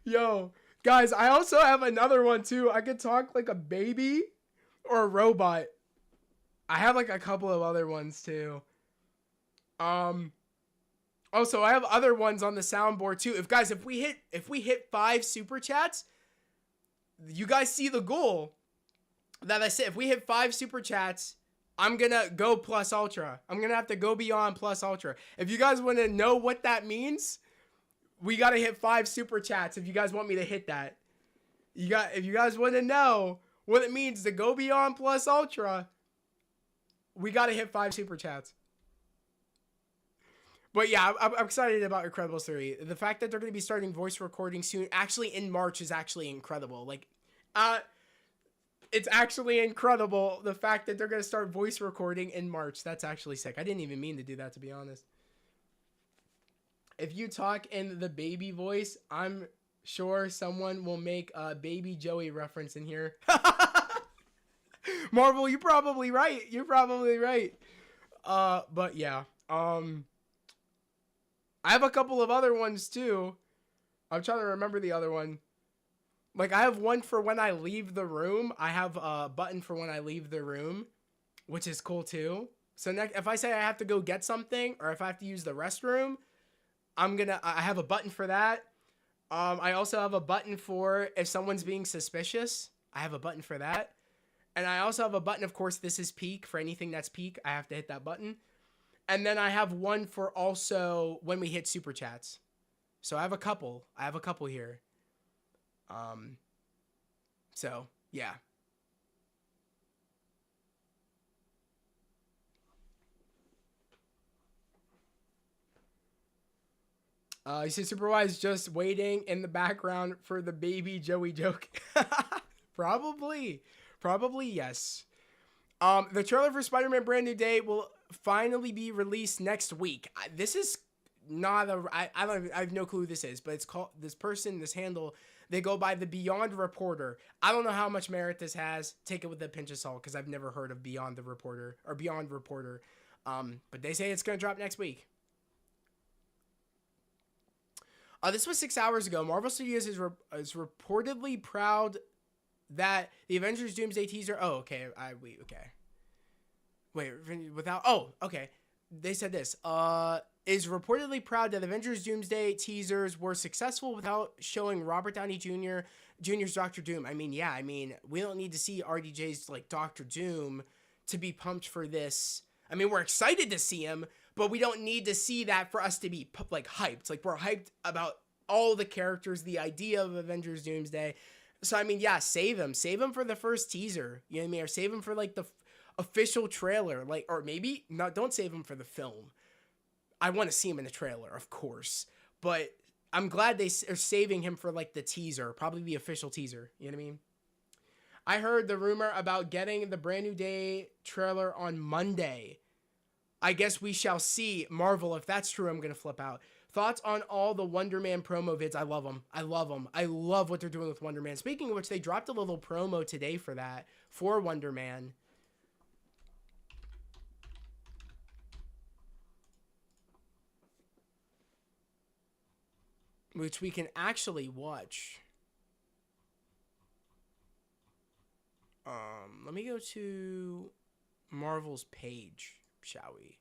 Yo, guys, I also have another one too. I could talk like a baby or a robot. I have like a couple of other ones too. Also, I have other ones on the soundboard too. If we hit 5 super chats, you guys see the goal that I said. If we hit 5 super chats, I'm gonna go plus ultra. I'm gonna have to go beyond plus ultra. If you guys want to know what that means, we gotta hit 5 super chats. If you guys want me to hit that, if you guys want to know what it means to go beyond plus ultra, we gotta hit 5 super chats. But yeah, I'm excited about Incredibles 3. The fact that they're going to be starting voice recording soon, actually in March, is actually incredible. Like, it's actually incredible. The fact that they're going to start voice recording in March, that's actually sick. I didn't even mean to do that, to be honest. If you talk in the baby voice, I'm sure someone will make a Baby Joey reference in here. Marvel, you're probably right. But yeah, I have a couple of other ones too. I'm trying to remember the other one. Like, I have one for when I leave the room. I have a button for when I leave the room, which is cool too. So if I say I have to go get something, or if I have to use the restroom, I have a button for that. I also have a button for if someone's being suspicious. I have a button for that. And I also have a button, of course, this is peak. For anything that's peak, I have to hit that button. And then I have one for also when we hit super chats. So I have a couple. Here. So yeah. You see Superwise just waiting in the background for the baby Joey joke. Probably yes. The trailer for Spider-Man Brand New Day will finally be released next week. This is not I have no clue who this is, but it's called this handle. They go by the Beyond Reporter. I don't know how much merit this has. Take it with a pinch of salt because I've never heard of Beyond Reporter. But they say it's gonna drop next week. This was 6 hours ago. Marvel Studios is reportedly proud that the Avengers Doomsday teaser. Oh, okay. Wait, without. Oh, okay. They said this. Is reportedly proud that Avengers Doomsday teasers were successful without showing Robert Downey Jr.'s Doctor Doom. I mean, yeah. I mean, we don't need to see RDJ's like Doctor Doom to be pumped for this. I mean, we're excited to see him, but we don't need to see that for us to be like hyped. Like we're hyped about all the characters, the idea of Avengers Doomsday. So I mean, yeah, save him for the first teaser. You know what I mean? Or save him for like the official trailer, like, or maybe not. Don't save him for the film. I want to see him in the trailer, of course, but I'm glad they are saving him for like the teaser, probably the official teaser. You know what I mean? I heard the rumor about getting the Brand New Day trailer on Monday. I guess we shall see. Marvel, if that's true, I'm going to flip out. Thoughts on all the Wonder Man promo vids? I love them. I love what they're doing with Wonder Man. Speaking of which, they dropped a little promo today for Wonder Man. Which we can actually watch. Let me go to Marvel's page, shall we?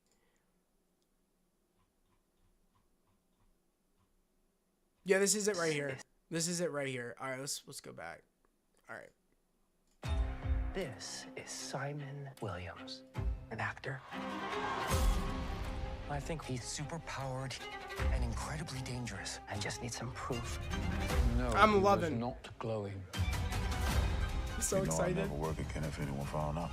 Yeah, this is it right here. All right, let's go back. All right. This is Simon Williams, an actor. I think he's super powered and incredibly dangerous. I just need some proof. No, I'm loving. Not glowing. So excited. I'll never work again if anyone found out.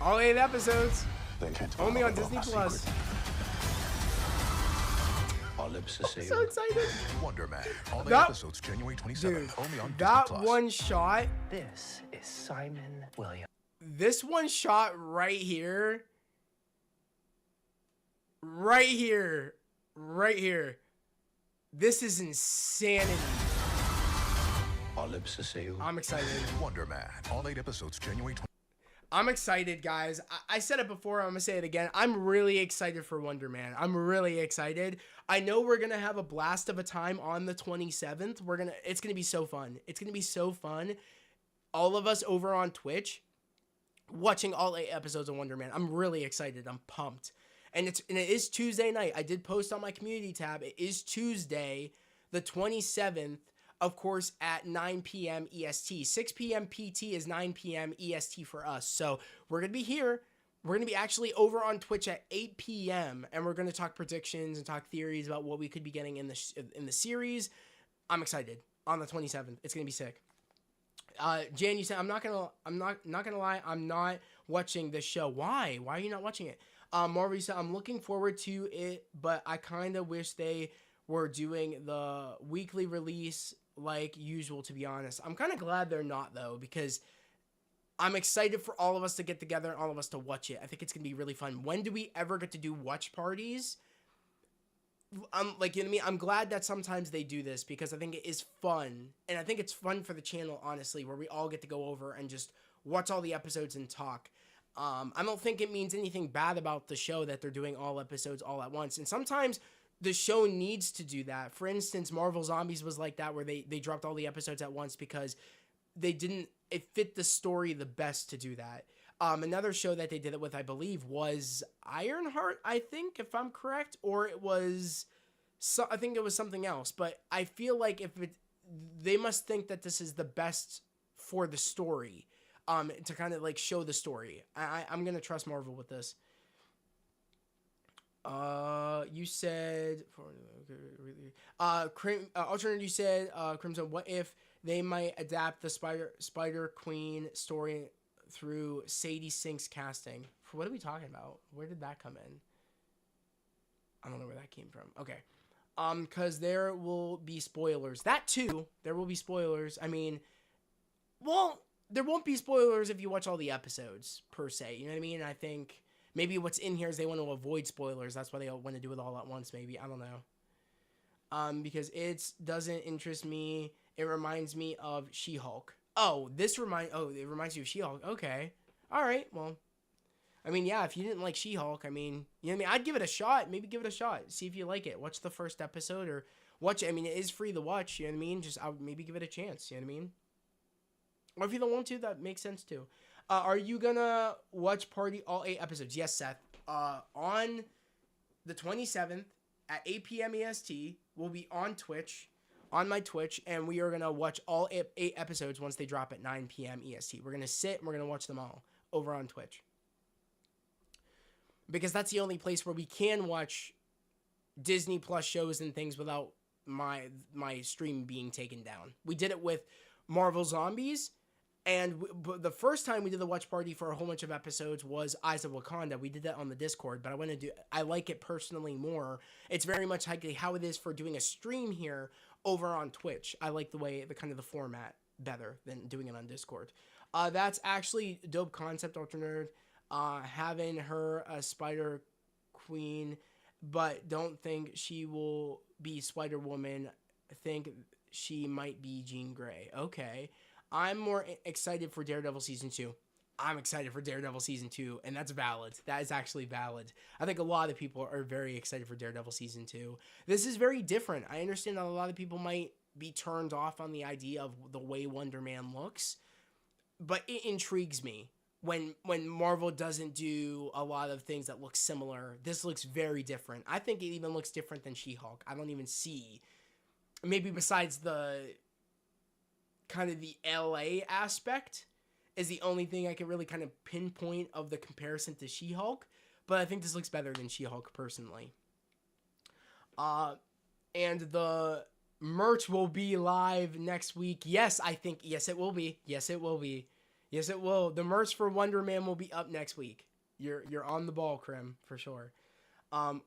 All 8 episodes. They can't Only on Disney Plus. Our lips are sealed. So excited. Wonder Man. All 8 That- episodes January 27th. Dude, Only on that Disney Plus. one shot. This is Simon Williams. This one shot right here. Right here. This is insanity. Our lips are sealed. I'm excited. Wonder Man. All 8 episodes January 20th. I'm excited, guys. I said it before. I'm going to say it again. I'm really excited for Wonder Man. I'm really excited. I know we're going to have a blast of a time on the 27th. It's going to be so fun. It's going to be so fun. All of us over on Twitch watching all 8 episodes of Wonder Man. I'm really excited. I'm pumped. And it is Tuesday night. I did post on my community tab. It is Tuesday, the 27th, of course, at 9 p.m. EST. 6 p.m. PT is 9 p.m. EST for us. So we're going to be here. We're going to be actually over on Twitch at 8 p.m. And we're going to talk predictions and talk theories about what we could be getting in the series. I'm excited. On the 27th. It's going to be sick. Jan, you said I'm not gonna lie, I'm not watching this show. Why? Why are you not watching it? Marvel said I'm looking forward to it, but I kind of wish they were doing the weekly release like usual, to be honest. I'm kind of glad they're not, though, because I'm excited for all of us to get together and all of us to watch it. I think it's gonna be really fun. When do we ever get to do watch parties? Like, you know what I mean? I'm glad that sometimes they do this because I think it is fun. And I think it's fun for the channel, honestly, where we all get to go over and just watch all the episodes and talk. I don't think it means anything bad about the show that they're doing all episodes all at once. And sometimes the show needs to do that. For instance, Marvel Zombies was like that, where they dropped all the episodes at once because it fit the story the best to do that. Another show that they did it with, I believe, was Ironheart, I think, if I'm correct, or I think it was something else. But I feel like they must think that this is the best for the story. to kind of like show the story. I'm gonna trust Marvel with this. You said alternate. You said Crimson. What if they might adapt the Spider Queen story through Sadie Sink's casting? For what are we talking about? Where did that come in? I don't know where that came from. Okay. Because there will be spoilers. That too, there will be spoilers. I mean, well, there won't be spoilers if you watch all the episodes, per se. You know what I mean? I think maybe what's in here is they want to avoid spoilers. That's why they want to do it all at once, maybe. I don't know. Because it doesn't interest me. It reminds me of She-Hulk. Oh, it reminds you of She-Hulk. Okay. All right, well. I mean, yeah, if you didn't like She-Hulk, I mean, you know what I mean? I'd give it a shot. Maybe give it a shot. See if you like it. Watch the first episode or watch it. I mean, it is free to watch, you know what I mean? Just maybe give it a chance, you know what I mean? Or if you don't want to, that makes sense too. Are you gonna watch Party all 8 episodes? Yes, Seth. On the 27th at 8 p.m. EST, we'll be on Twitch, on my Twitch, and we are gonna watch all 8 episodes once they drop at 9 p.m. EST. We're gonna sit and we're gonna watch them all over on Twitch. Because that's the only place where we can watch Disney Plus shows and things without my stream being taken down. We did it with Marvel Zombies, and the first time we did the watch party for a whole bunch of episodes was Eyes of Wakanda. We did that on the Discord, but I like it personally more. It's very much like how it is for doing a stream here over on Twitch. I like the kind of the format better than doing it on Discord. That's actually dope concept, Ultra Nerd. Having her a Spider Queen, but don't think she will be Spider Woman. Think she might be Jean Grey. Okay. I'm more excited for Daredevil Season 2. I'm excited for Daredevil Season 2, and that's valid. That is actually valid. I think a lot of people are very excited for Daredevil Season 2. This is very different. I understand that a lot of people might be turned off on the idea of the way Wonder Man looks, but it intrigues me. When Marvel doesn't do a lot of things that look similar, this looks very different. I think it even looks different than She-Hulk. I don't even see, maybe besides the kind of the LA aspect is the only thing I can really kind of pinpoint of the comparison to She-Hulk, but I think this looks better than She-Hulk personally. And the merch will be live next week. Yes, it will be. Yes, it will be. Yes, it will. The merch for Wonder Man will be up next week. You're on the ball, Krim, for sure. Okay,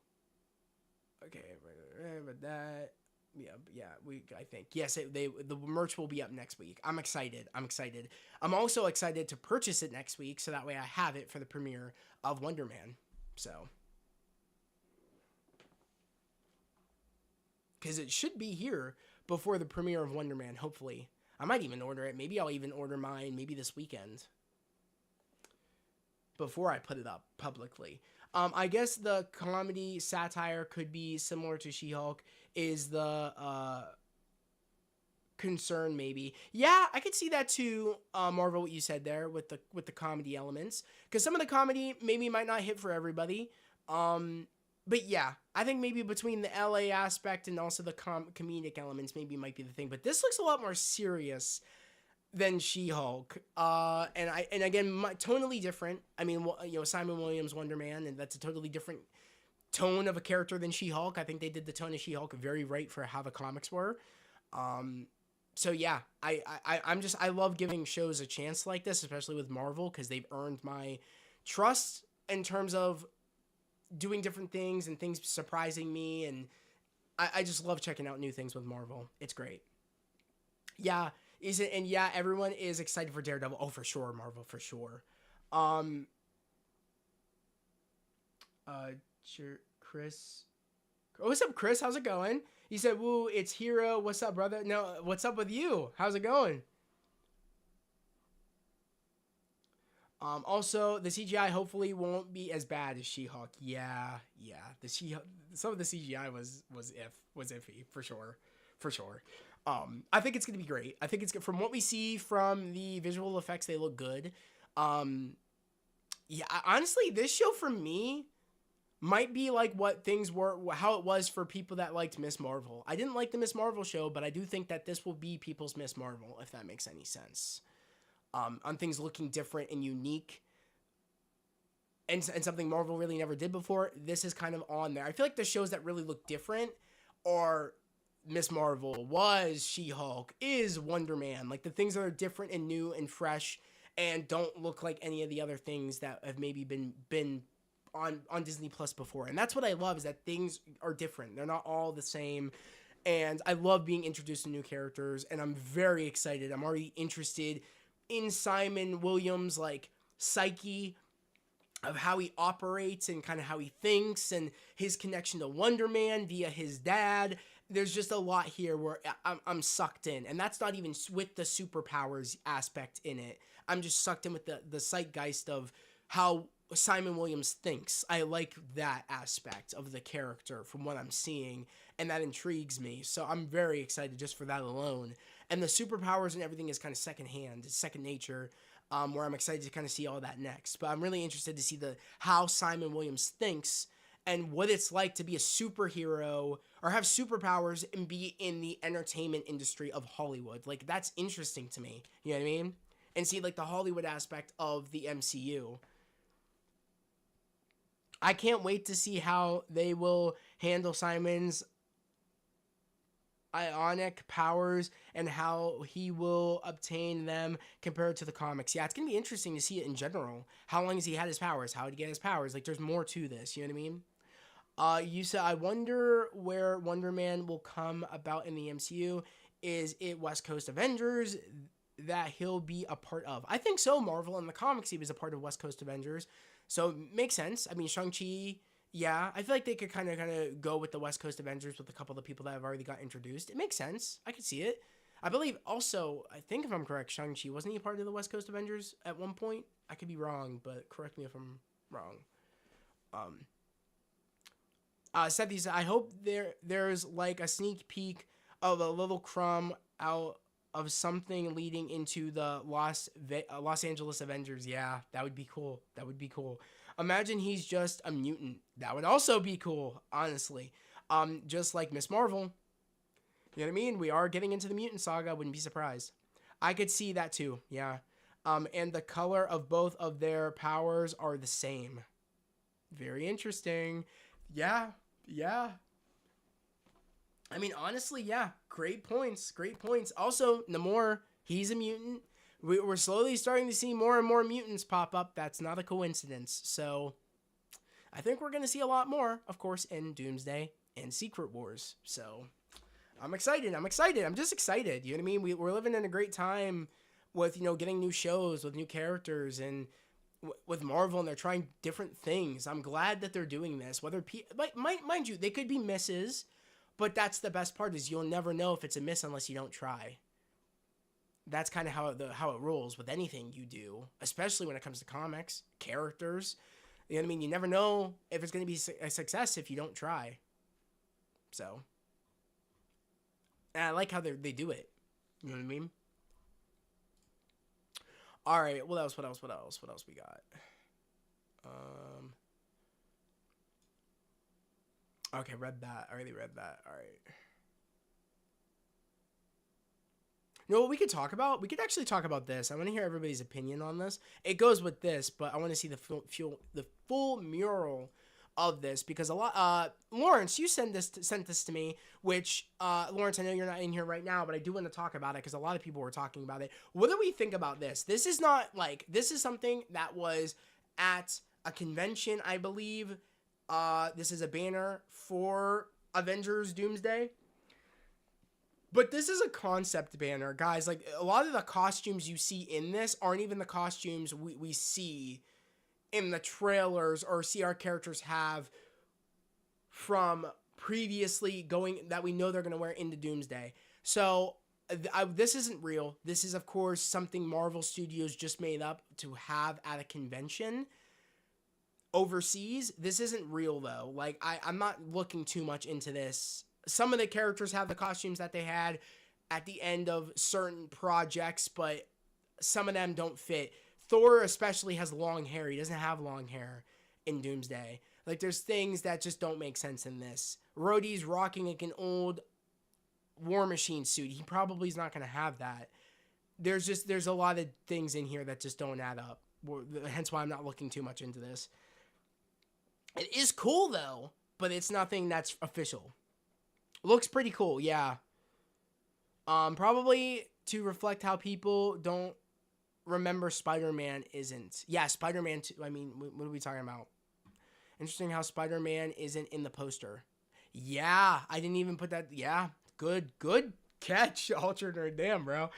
but that, I think yes, the merch will be up next week. I'm excited. I'm also excited to purchase it next week, so that way I have it for the premiere of Wonder Man. So, because it should be here before the premiere of Wonder Man, hopefully. I might even order it. Maybe I'll even order mine maybe this weekend before I put it up publicly. I guess the comedy satire could be similar to She-Hulk is the concern maybe. Yeah, I could see that too, Marvel, what you said there with the comedy elements. Because some of the comedy maybe might not hit for everybody. But yeah, I think maybe between the LA aspect and also the comedic elements maybe might be the thing. But this looks a lot more serious than She-Hulk. And again, tonally different. I mean, Simon Williams Wonder Man, and that's a totally different tone of a character than She-Hulk. I think they did the tone of She-Hulk very right for how the comics were. So yeah, I love giving shows a chance like this, especially with Marvel, because they've earned my trust in terms of doing different things and things surprising me, and I just love checking out new things with Marvel. It's great. Yeah, everyone is excited for Daredevil. Oh, for sure, Marvel, for sure. Chris. Oh, what's up, Chris? How's it going? He said, "Woo, it's Hero. What's up, brother? No, what's up with you? How's it going?" Also, the CGI hopefully won't be as bad as She-Hulk. Yeah. Some of the CGI was iffy for sure. I think it's gonna be great. I think it's good from what we see from the visual effects. They look good. Yeah, honestly, this show for me might be like what things were, how it was for people that liked Miss Marvel. I didn't like the Miss Marvel show, but I do think that this will be people's Miss Marvel, if that makes any sense. on things looking different and unique, and something Marvel really never did before. This is kind of on there. I feel like the shows that really look different are Miss Marvel, was She-Hulk, is Wonder Man. Like the things that are different and new and fresh and don't look like any of the other things that have maybe been on Disney Plus before. And that's what I love, is that things are different. They're not all the same. And I love being introduced to new characters, and I'm very excited. I'm already interested in Simon Williams' like psyche of how he operates and kind of how he thinks, and his connection to Wonder Man via his dad. There's just a lot here where I'm sucked in, and that's not even with the superpowers aspect in it. I'm just sucked in with the zeitgeist of how Simon Williams thinks. I like that aspect of the character from what I'm seeing, and that intrigues me. So I'm very excited just for that alone. And the superpowers and everything is kind of secondhand, it's second nature, where I'm excited to kind of see all that next. But I'm really interested to see how Simon Williams thinks and what it's like to be a superhero or have superpowers and be in the entertainment industry of Hollywood. Like, that's interesting to me. You know what I mean? And see, like, the Hollywood aspect of the MCU. I can't wait to see how they will handle Simon's ionic powers and how he will obtain them compared to the comics. Yeah, it's going to be interesting to see it in general. How long has he had his powers? How did he get his powers? Like, there's more to this, you know what I mean? You said, I wonder where Wonder Man will come about in the MCU. Is it West Coast Avengers that he'll be a part of? I think so. Marvel in the comics, he was a part of West Coast Avengers. So, makes sense. I mean, Shang-Chi, yeah. I feel like they could kind of go with the West Coast Avengers with a couple of the people that have already got introduced. It makes sense. I could see it. I believe also, I think if I'm correct, Shang-Chi, wasn't he a part of the West Coast Avengers at one point? I could be wrong, but correct me if I'm wrong. Seth, I hope there's like a sneak peek of a little crumb out of something leading into the Los Angeles Avengers. Yeah, that would be cool. That would be cool. Imagine he's just a mutant. That would also be cool, honestly. Just like Miss Marvel. You know what I mean? We are getting into the mutant saga. Wouldn't be surprised. I could see that too. Yeah. And the color of both of their powers are the same. Very interesting. Yeah. I mean, honestly, yeah. Great points. Also, Namor, he's a mutant. We're slowly starting to see more and more mutants pop up. That's not a coincidence. So, I think we're going to see a lot more, of course, in Doomsday and Secret Wars. So, I'm excited. I'm just excited. You know what I mean? We're living in a great time with, getting new shows, with new characters, and with Marvel, and they're trying different things. I'm glad that they're doing this. Mind you, they could be misses, but that's the best part, is you'll never know if it's a miss unless you don't try. That's kind of how it rolls with anything you do, especially when it comes to comics, characters. You know what I mean? You never know if it's going to be a success if you don't try. So, and I like how they do it. You know what I mean? All right, what else we got? Okay, I already read that. All right. You know what we could talk about? We could actually talk about this. I want to hear everybody's opinion on this. It goes with this, but I want to see the full mural of this, because a lot. Lawrence, you sent this to me, which Lawrence, I know you're not in here right now, but I do want to talk about it because a lot of people were talking about it. What do we think about this? This is something that was at a convention, I believe. This is a banner for Avengers Doomsday. But this is a concept banner, guys. Like, a lot of the costumes you see in this aren't even the costumes we see in the trailers or see our characters have from previously that we know they're going to wear into Doomsday. So this isn't real. This is, of course, something Marvel Studios just made up to have at a convention overseas. This isn't real, though. Like, I'm not looking too much into this. Some of the characters have the costumes that they had at the end of certain projects, but some of them don't fit. Thor especially has long hair. He doesn't have long hair in Doomsday. Like, there's things that just don't make sense in this. Rhodey's rocking like an old War Machine suit. He probably is not going to have that. there's a lot of things in here that just don't add up. Hence why I'm not looking too much into this. It is cool though, but it's nothing that's official. Looks pretty cool, yeah. Probably to reflect how people don't remember Spider-Man isn't. Yeah, Spider-Man 2. I mean, what are we talking about? Interesting how Spider-Man isn't in the poster. Yeah, I didn't even put that. Yeah, good catch, Ultra Nerd. Damn, bro.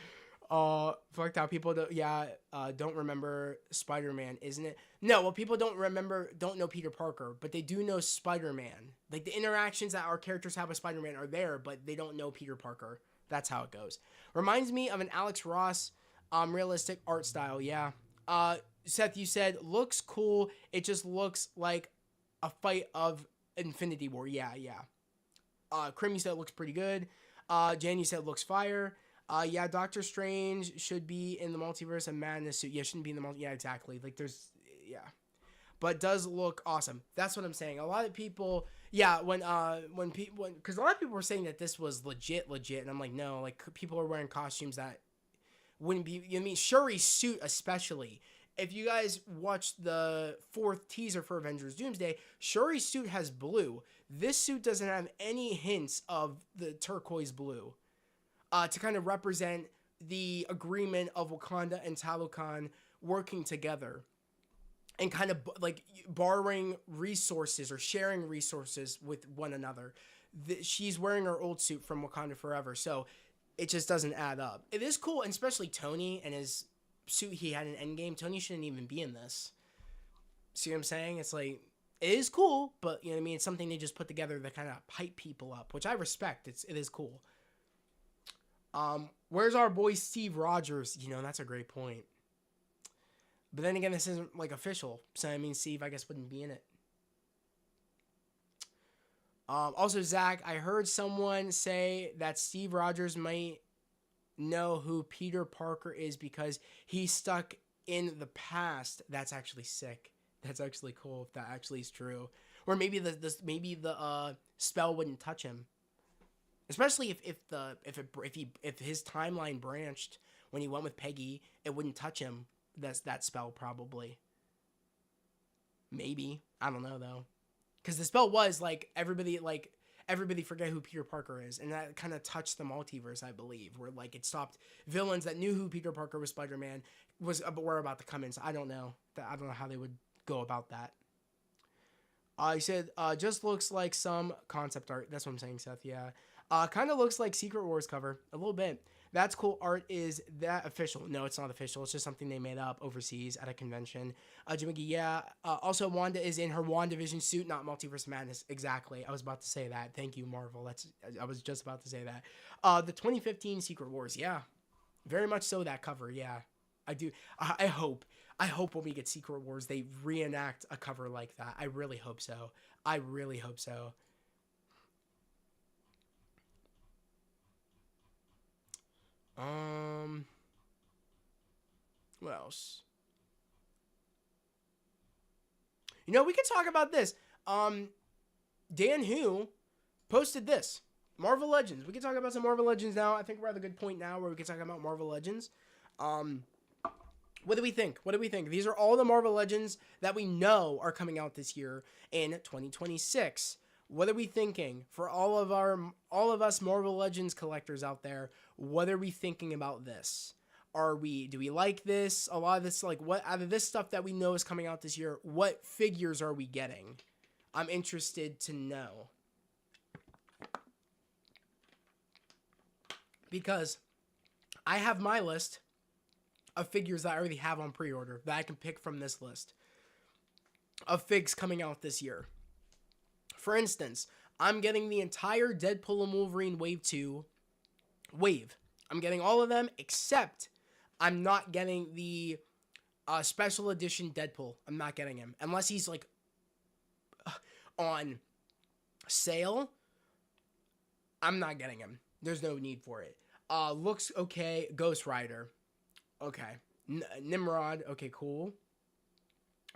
Reflect how people don't remember Spider-Man, isn't it? No, well, people don't know Peter Parker, but they do know Spider-Man. Like, the interactions that our characters have with Spider-Man are there, but they don't know Peter Parker. That's how it goes. Reminds me of an Alex Ross realistic art style, yeah. Seth, you said, looks cool. It just looks like a fight of Infinity War. Yeah. Krim, you said it looks pretty good. Jan, you said it looks fire. Yeah, Doctor Strange should be in the Multiverse of Madness suit. Yeah, shouldn't be in the yeah, exactly. Like, yeah. But does look awesome. That's what I'm saying. A lot of people, yeah, because a lot of people were saying that this was legit, and I'm like, no, like, people are wearing costumes that wouldn't be, I mean, Shuri's suit especially. If you guys watched the 4th teaser for Avengers Doomsday, Shuri's suit has blue. This suit doesn't have any hints of the turquoise blue. To kind of represent the agreement of Wakanda and Talokan working together and kind of like borrowing resources or sharing resources with one another. She's wearing her old suit from Wakanda Forever, so it just doesn't add up. It is cool, and especially Tony and his suit he had in Endgame. Tony shouldn't even be in this. See what I'm saying? It's like, it is cool, but you know what I mean? It's something they just put together to kind of hype people up, which I respect. It is cool. Where's our boy Steve Rogers? You know, that's a great point. But then again, this isn't like official. So I mean, Steve, I guess, wouldn't be in it. Also, Zach, I heard someone say that Steve Rogers might know who Peter Parker is because he's stuck in the past. That's actually sick. That's actually cool if that actually is true. Or maybe the spell wouldn't touch him. Especially if his timeline branched when he went with Peggy, it wouldn't touch him. That's that spell probably. Maybe, I don't know though, because the spell was like everybody forget who Peter Parker is, and that kind of touched the multiverse, I believe, where like it stopped villains that knew who Peter Parker was, Spider-Man were about to come in. So I don't know how they would go about that. He said, just looks like some concept art. That's what I'm saying, Seth. Yeah. Kind of looks like Secret Wars cover a little bit. That's cool art. Is that official? No, it's not official. It's just something they made up overseas at a convention. Jimmy, yeah. Also, Wanda is in her WandaVision suit, not Multiverse Madness. Exactly. I was about to say that. Thank you, Marvel. I was just about to say that. The 2015 Secret Wars. Yeah, very much so. That cover. Yeah, I do. I hope when we get Secret Wars, they reenact a cover like that. I really hope so. What else? You know, we could talk about this. Dan Hu posted this. Marvel Legends. We can talk about some Marvel Legends now. I think we're at a good point now where we can talk about Marvel Legends. What do we think? These are all the Marvel Legends that we know are coming out this year in 2026. What are we thinking for all of us Marvel Legends collectors out there? What are we thinking about this? Do we like this? A lot of this, like, what out of this stuff that we know is coming out this year, what figures are we getting? I'm interested to know. Because I have my list of figures that I already have on pre-order that I can pick from this list of figs coming out this year. For instance, I'm getting the entire Deadpool and Wolverine Wave 2 wave. I'm getting all of them except I'm not getting the special edition Deadpool. I'm not getting him unless he's like on sale. I'm not getting him. There's no need for it. Looks okay. Ghost Rider. Okay. Nimrod. Okay, cool.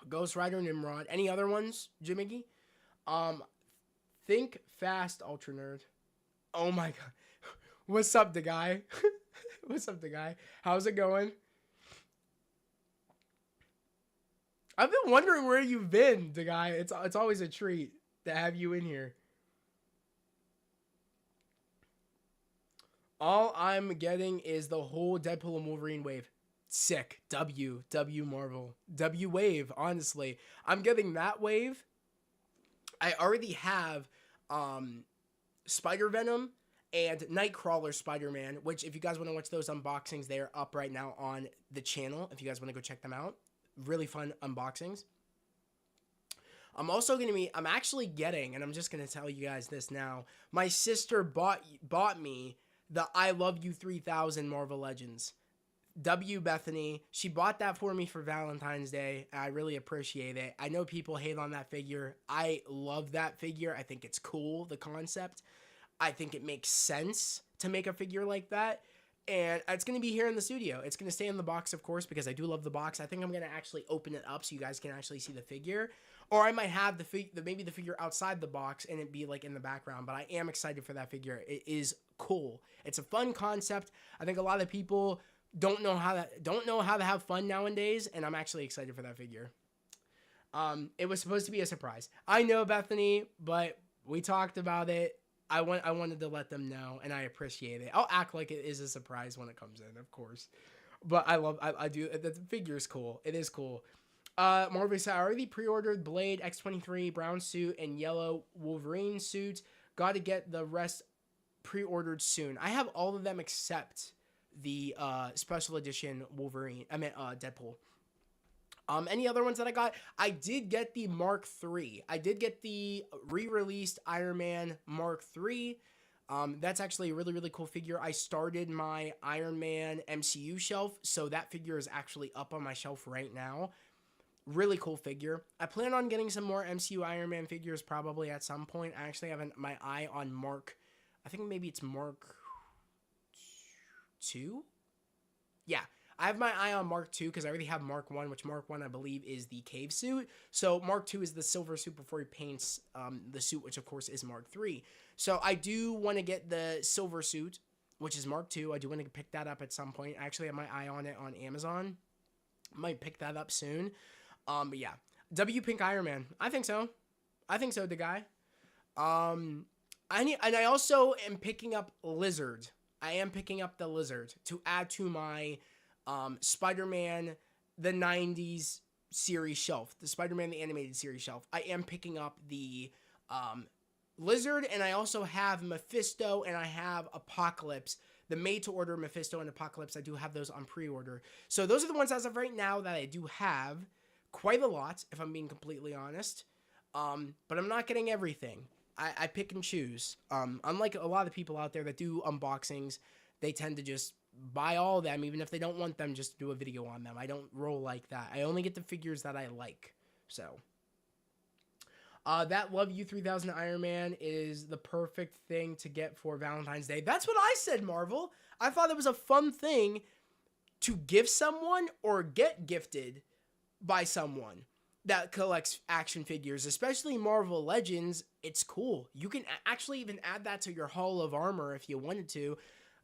Ghost Rider, Nimrod. Any other ones, Jimmy? Think Fast, Ultra Nerd. Oh my god. What's up, the guy? What's up, the guy? How's it going? I've been wondering where you've been, the guy. It's always a treat to have you in here. All I'm getting is the whole Deadpool and Wolverine wave. Sick. W Marvel. W wave, honestly. I'm getting that wave. I already have Spider-Venom and Nightcrawler Spider-Man, which if you guys want to watch those unboxings, they're up right now on the channel. If you guys want to go check them out. Really fun unboxings. I'm actually getting, and I'm just going to tell you guys this now. My sister bought me the I Love You 3000 Marvel Legends. W Bethany. She bought that for me for Valentine's Day. I really appreciate it. I know people hate on that figure. I love that figure. I think it's cool, the concept. I think it makes sense to make a figure like that. And it's going to be here in the studio. It's going to stay in the box, of course, because I do love the box. I think I'm going to actually open it up so you guys can actually see the figure. Or I might have maybe the figure outside the box and it be like in the background. But I am excited for that figure. It is cool. It's a fun concept. I think a lot of people don't know how to have fun nowadays, and I'm actually excited for that figure. It was supposed to be a surprise. I know, Bethany, but we talked about it. I wanted to let them know, and I appreciate it. I'll act like it is a surprise when it comes in, of course. But I do. The figure is cool. It is cool. Marvel said, I already pre-ordered Blade, X-23, brown suit, and yellow Wolverine suit. Got to get the rest pre-ordered soon. I have all of them except the special edition Wolverine. Deadpool. Any other ones that I got? I did get the Mark III. I did get the re-released Iron Man Mark III. That's actually a really, really cool figure. I started my Iron Man MCU shelf, so that figure is actually up on my shelf right now. Really cool figure. I plan on getting some more MCU Iron Man figures probably at some point. I actually have my eye on Mark. I think maybe it's Mark 2? Yeah. I have my eye on Mark 2 because I already have Mark 1, which Mark 1 I believe is the cave suit. So Mark 2 is the silver suit before he paints the suit, which of course is Mark 3. So I do want to get the silver suit, which is Mark 2. I do want to pick that up at some point. I actually have my eye on it on Amazon. Might pick that up soon. But yeah. W Pink Iron Man. I think so. The guy. I also am picking up Lizard. I am picking up the Lizard to add to my Spider-Man the 90s series shelf, the Spider-Man the animated series shelf. I am picking up the Lizard, and I also have Mephisto, and I have Apocalypse, the made-to-order Mephisto and Apocalypse. I do have those on pre-order. So those are the ones as of right now that I do have. Quite a lot, if I'm being completely honest. But I'm not getting everything. I pick and choose. Unlike a lot of people out there that do unboxings, they tend to just buy all of them, even if they don't want them, just to do a video on them. I don't roll like that. I only get the figures that I like. So, that Love You 3000 Iron Man is the perfect thing to get for Valentine's Day. That's what I said, Marvel. I thought it was a fun thing to give someone or get gifted by someone that collects action figures, especially Marvel Legends. It's cool. You can actually even add that to your Hall of Armor if you wanted to.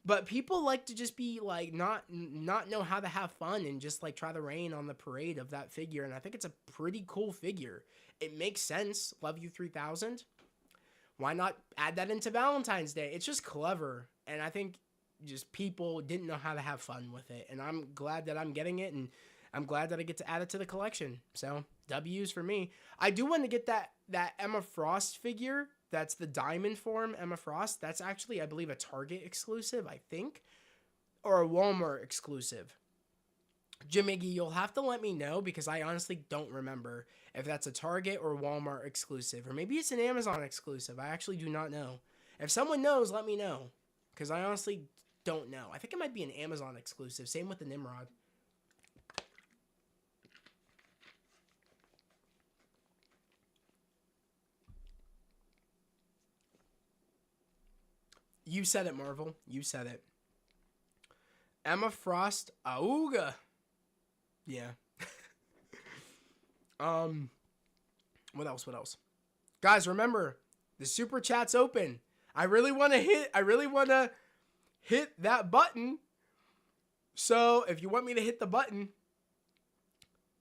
But people like to just be like not know how to have fun and just like try to rain on the parade of that figure. And I think it's a pretty cool figure. It makes sense. Love You 3000. Why not add that into Valentine's Day? It's just clever. And I think just people didn't know how to have fun with it. And I'm glad that I'm getting it, and I'm glad that I get to add it to the collection. So W's for me. I do want to get that Emma Frost figure. That's the diamond form Emma Frost. That's actually, I believe, a Target exclusive, I think. Or a Walmart exclusive. Jimiggy, you'll have to let me know because I honestly don't remember if that's a Target or Walmart exclusive. Or maybe it's an Amazon exclusive. I actually do not know. If someone knows, let me know. Because I honestly don't know. I think it might be an Amazon exclusive. Same with the Nimrod. You said it, Marvel. You said it. Emma Frost, Auga. Yeah. What else? Guys, remember, the super chat's open. I really want to hit that button. So if you want me to hit the button,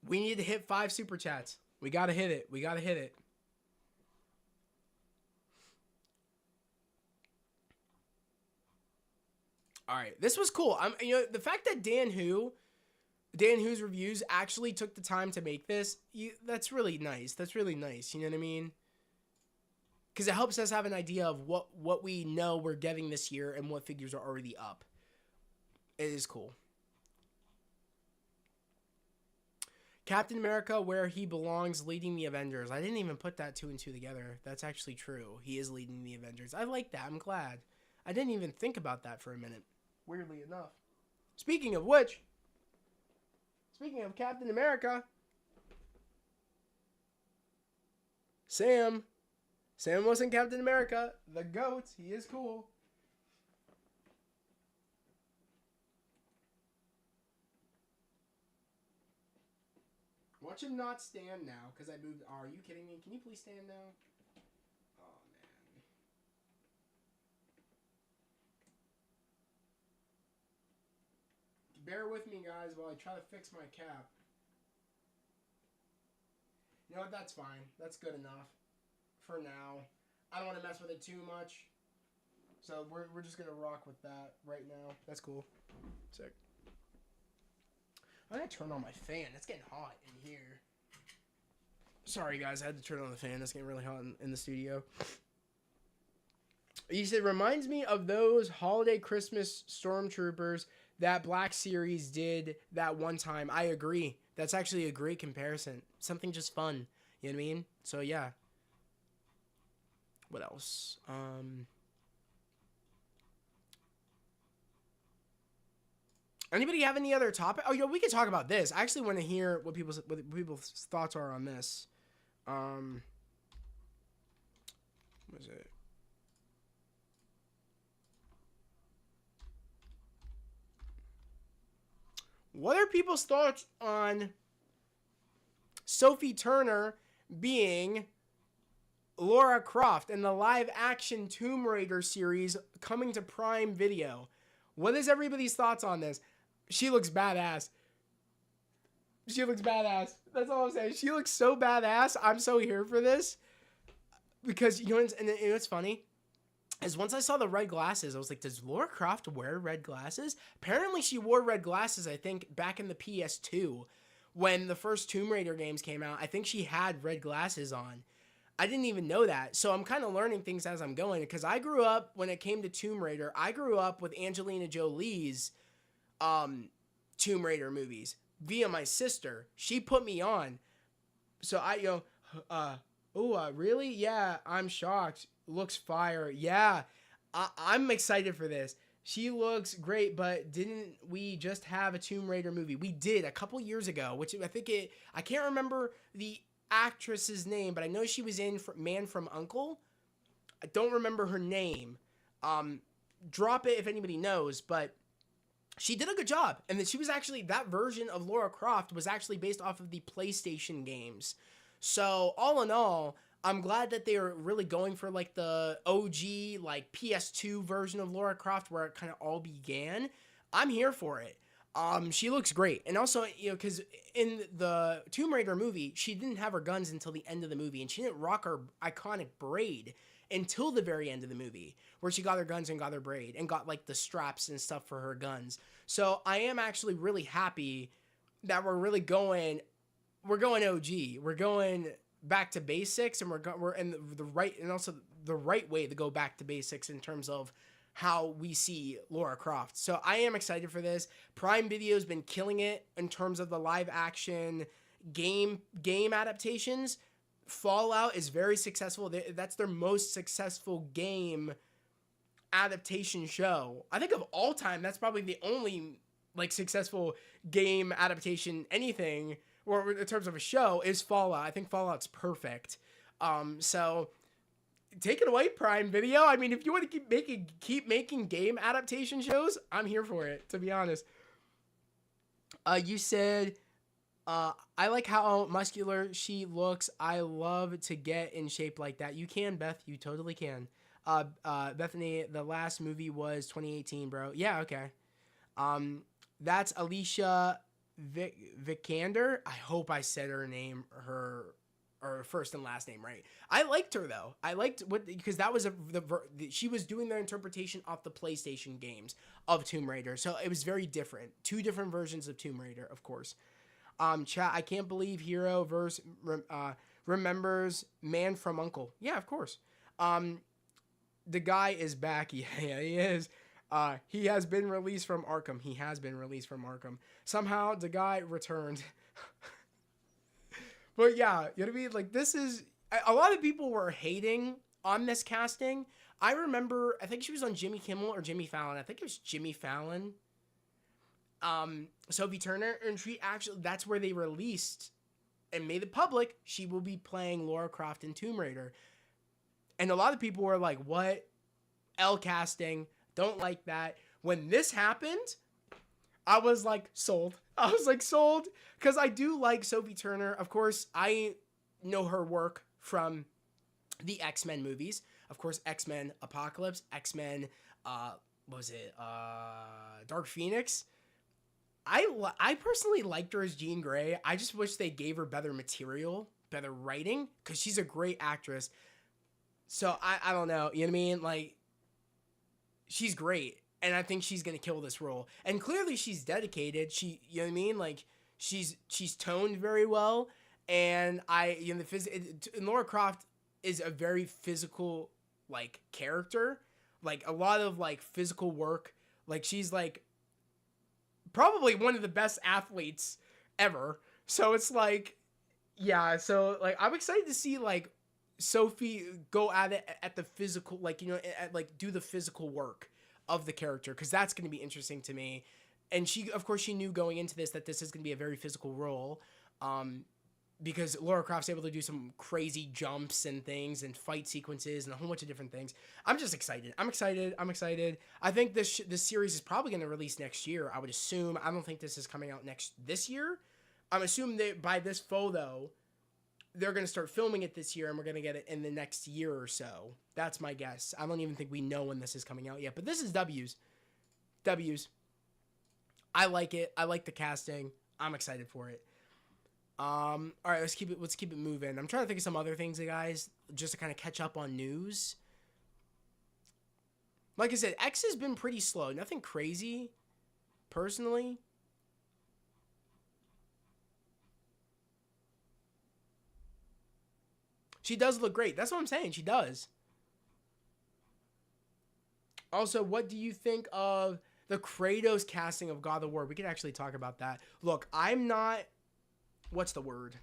we need to hit 5 super chats. We got to hit it. We got to hit it. All right, this was cool. The fact that Dan Who's reviews actually took the time to make this, that's really nice. That's really nice. You know what I mean? Because it helps us have an idea of what we know we're getting this year and what figures are already up. It is cool. Captain America, where he belongs, leading the Avengers. I didn't even put that 2 and 2 together. That's actually true. He is leading the Avengers. I like that. I'm glad. I didn't even think about that for a minute. Weirdly enough. Speaking of which, speaking of Captain America, Sam Wilson, Captain America, the GOAT. He is cool. Watch him not stand now, because I moved. Are you kidding me? Can you please stand now? Oh, man. Bear with me, guys, while I try to fix my cap. You know what? That's fine. That's good enough. For now. I don't want to mess with it too much. So we're just going to rock with that right now. That's cool. Sick. I'm going to turn on my fan. It's getting hot in here. Sorry, guys. I had to turn on the fan. It's getting really hot in the studio. He said, reminds me of those holiday Christmas stormtroopers that Black Series did that one time. I agree. That's actually a great comparison. Something just fun. You know what I mean? So, yeah. What else? Anybody have any other topic? Oh, we could talk about this. I actually want to hear what people's thoughts are on this. What is it? What are people's thoughts on Sophie Turner being Lara Croft in the live-action Tomb Raider series coming to Prime Video? What is everybody's thoughts on this? She looks badass. She looks badass. That's all I'm saying. She looks so badass. I'm so here for this. Because, what's funny? Is once I saw the red glasses, I was like, does Lara Croft wear red glasses? Apparently she wore red glasses, I think, back in the PS2. When the first Tomb Raider games came out, I think she had red glasses on. I didn't even know that. So I'm kind of learning things as I'm going. Because I grew up, when it came to Tomb Raider, I grew up with Angelina Jolie's Tomb Raider movies via my sister. She put me on. So really? Yeah, I'm shocked. Looks fire. Yeah, I'm excited for this. She looks great, but didn't we just have a Tomb Raider movie? We did a couple years ago, which I can't remember the actress's name, but I know she was in Man from U.N.C.L.E. I don't remember her name. Drop it if anybody knows, but she did a good job. And then she was actually, that version of Lara Croft was actually based off of the PlayStation games. So all in all, I'm glad that they are really going for like the OG, like PS2 version of Lara Croft where it kind of all began. I'm here for it. She looks great. And also, because in the Tomb Raider movie, she didn't have her guns until the end of the movie, and she didn't rock her iconic braid until the very end of the movie, where she got her guns and got her braid and got like the straps and stuff for her guns. So I am actually really happy that we're really going OG. We're going back to basics, and we're in the right way to go back to basics in terms of how we see Lara Croft. So I am excited for this. Prime Video's been killing it in terms of the live action game adaptations. Fallout is very successful. That's their most successful game adaptation show. I think of all time, that's probably the only like successful game adaptation anything, or in terms of a show, is Fallout. I think Fallout's perfect. So take it away, Prime Video. I mean, if you want to keep making game adaptation shows, I'm here for it, to be honest. You said, I like how muscular she looks. I love to get in shape like that. You can, Beth. You totally can. Bethany, the last movie was 2018, bro. Yeah, okay. That's Alicia Vikander. I hope I said her first and last name right. I liked her though. I liked because that was she was doing their interpretation of the PlayStation games of Tomb Raider, so it was very different. Two different versions of Tomb Raider, of course. Chat. I can't believe Hero remembers Man from U.N.C.L.E. Yeah, of course. The guy is back. Yeah, he is. He has been released from Arkham. Somehow the guy returned. But yeah, you know what I mean? Like, this is... A lot of people were hating on this casting. I remember, I think she was on Jimmy Kimmel or Jimmy Fallon. I think it was Jimmy Fallon. Sophie Turner, and she actually... That's where they released and made it public. She will be playing Lara Croft in Tomb Raider. And a lot of people were like, what? L casting. Don't like that. When this happened, I was like, sold. Because I do like Sophie Turner. Of course, I know her work from the X-Men movies. Of course, X-Men Apocalypse, X-Men, Dark Phoenix. I personally liked her as Jean Grey. I just wish they gave her better material, better writing, because she's a great actress. So I don't know, you know what I mean? Like, she's great, and I think she's gonna kill this role. And clearly, she's dedicated. You know what I mean? Like, she's toned very well, and Lara Croft is a very physical like character, like a lot of like physical work. Like, she's like probably one of the best athletes ever. So it's like, yeah. So like, I'm excited to see like Sophie go at it at the physical, like, you know, like do the physical work of the character, because that's going to be interesting to me. And she, of course, she knew going into this that this is going to be a very physical role, because Lara Croft's able to do some crazy jumps and things and fight sequences and a whole bunch of different things. I'm just excited. I'm excited. I think this series is probably going to release next year, I would assume. I don't think this is coming out this year. I'm assuming that by this photo, they're going to start filming it this year, and we're going to get it in the next year or so. That's my guess. I don't even think we know when this is coming out yet, but this is W's. I like it. I like the casting. I'm excited for it. All right, let's keep it moving. I'm trying to think of some other things, guys, just to kind of catch up on news. Like I said, X has been pretty slow. Nothing crazy, personally. She does look great. That's what I'm saying. She does. Also, what do you think of the Kratos casting of God of War? We could actually talk about that. Look, I'm not... What's the word?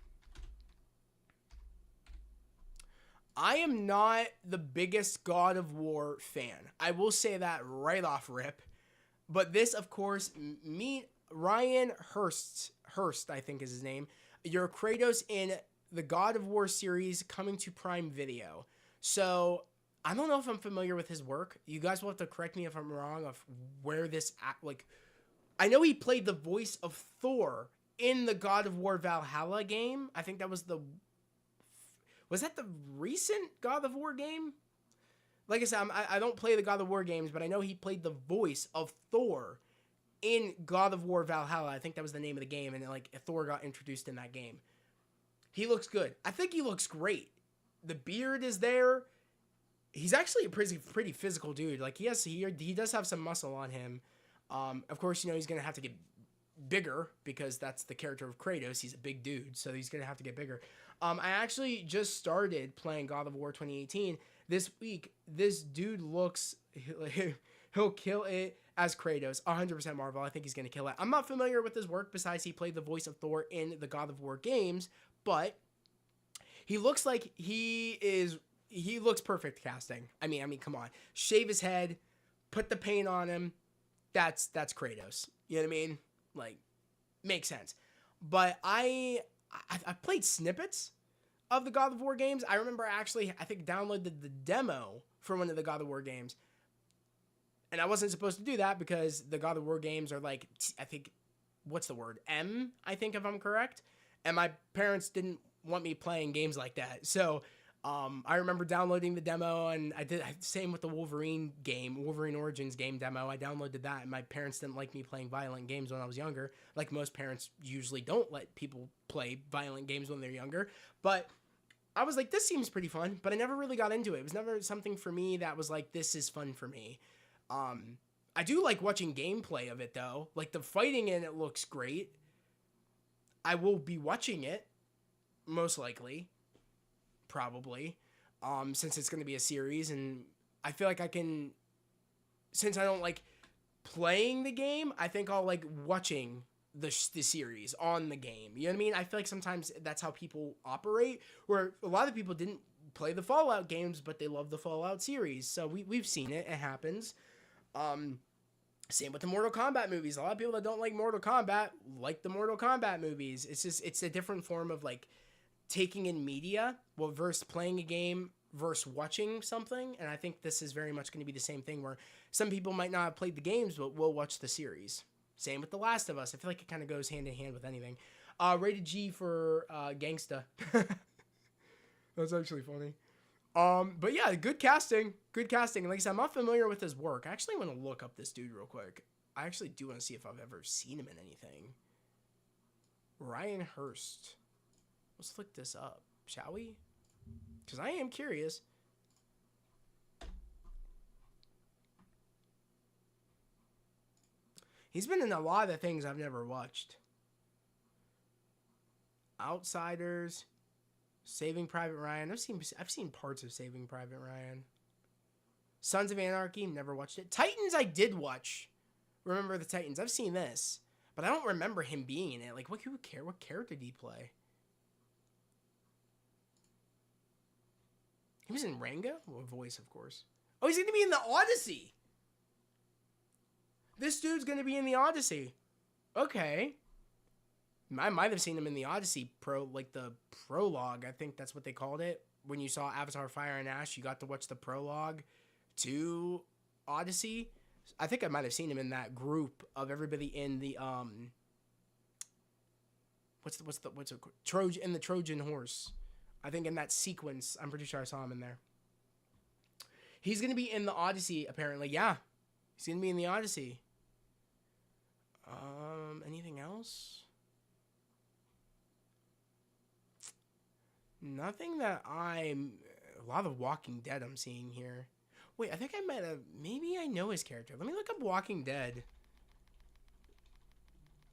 I am not the biggest God of War fan. I will say that right off rip. But this, of course, Ryan Hurst, I think is his name. Your Kratos in the God of War series coming to Prime Video. So, I don't know if I'm familiar with his work. You guys will have to correct me if I'm wrong of where this... Like, I know he played the voice of Thor in the God of War Valhalla game. I think that was the... Was that the recent God of War game? Like I said, I don't play the God of War games, but I know he played the voice of Thor in God of War Valhalla. I think that was the name of the game, and like Thor got introduced in that game. He looks good. I think he looks great. The beard is there. He's actually a pretty physical dude. Like, he does have some muscle on him. Of course, you know, he's going to have to get bigger because that's the character of Kratos. He's a big dude, so he's going to have to get bigger. I actually just started playing God of War 2018 this week. This dude looks... He'll kill it as Kratos. 100% Marvel. I think he's going to kill it. I'm not familiar with his work besides he played the voice of Thor in the God of War games, but he looks like he looks perfect casting. I mean, come on. Shave his head, put the paint on him. That's Kratos. You know what I mean? Like, makes sense. But I played snippets of the God of War games. I remember I think downloaded the demo for one of the God of War games. And I wasn't supposed to do that because the God of War games are like, I think, what's the word? I think, if I'm correct. And my parents didn't want me playing games like that. So I remember downloading the demo, and I did same with the Wolverine game, Wolverine Origins game demo. I downloaded that, and my parents didn't like me playing violent games when I was younger. Like most parents usually don't let people play violent games when they're younger. But I was like, this seems pretty fun, but I never really got into it. It was never something for me that was like, this is fun for me. I do like watching gameplay of it though. Like the fighting in it looks great. I will be watching it, most likely. Probably, since it's going to be a series, and I feel like I can, since I don't like playing the game, I think I'll like watching the series on the game. You know what I mean? I feel like sometimes that's how people operate, where a lot of people didn't play the Fallout games, but they love the Fallout series. So we've seen it. It happens. Same with the Mortal Kombat movies. A lot of people that don't like Mortal Kombat like the Mortal Kombat movies. It's just, it's a different form of like taking in media, well, versus playing a game versus watching something. And I think this is very much going to be the same thing, where some people might not have played the games, but will watch the series. Same with The Last of Us. I feel like it kind of goes hand in hand with anything. Rated G for Gangsta. That's actually funny. But yeah, good casting. Good casting. And like I said, I'm not familiar with his work. I actually want to look up this dude real quick. I actually do want to see if I've ever seen him in anything. Ryan Hurst. Let's look this up, shall we? Because I am curious. He's been in a lot of things I've never watched. Outsiders, Saving Private Ryan. I've seen parts of Saving Private Ryan. Sons of Anarchy, never watched it. Titans, I did watch. Remember the Titans? I've seen this, but I don't remember him being in it. Like, what character did he play? He was in Ranga? Well, voice, of course. Oh, he's going to be in the Odyssey. This dude's going to be in the Odyssey. Okay. I might have seen him in the Odyssey like the prologue. I think that's what they called it. When you saw Avatar Fire and Ash, you got to watch the prologue to Odyssey. I think I might have seen him in that group of everybody in the what's it Trojan, in the Trojan horse. I think in that sequence, I'm pretty sure I saw him in there. He's going to be in the Odyssey, apparently. Yeah. He's going to be in the Odyssey. Anything else? Nothing that a lot of Walking Dead I'm seeing here. Wait, I think I might have, maybe I know his character. Let me look up Walking Dead.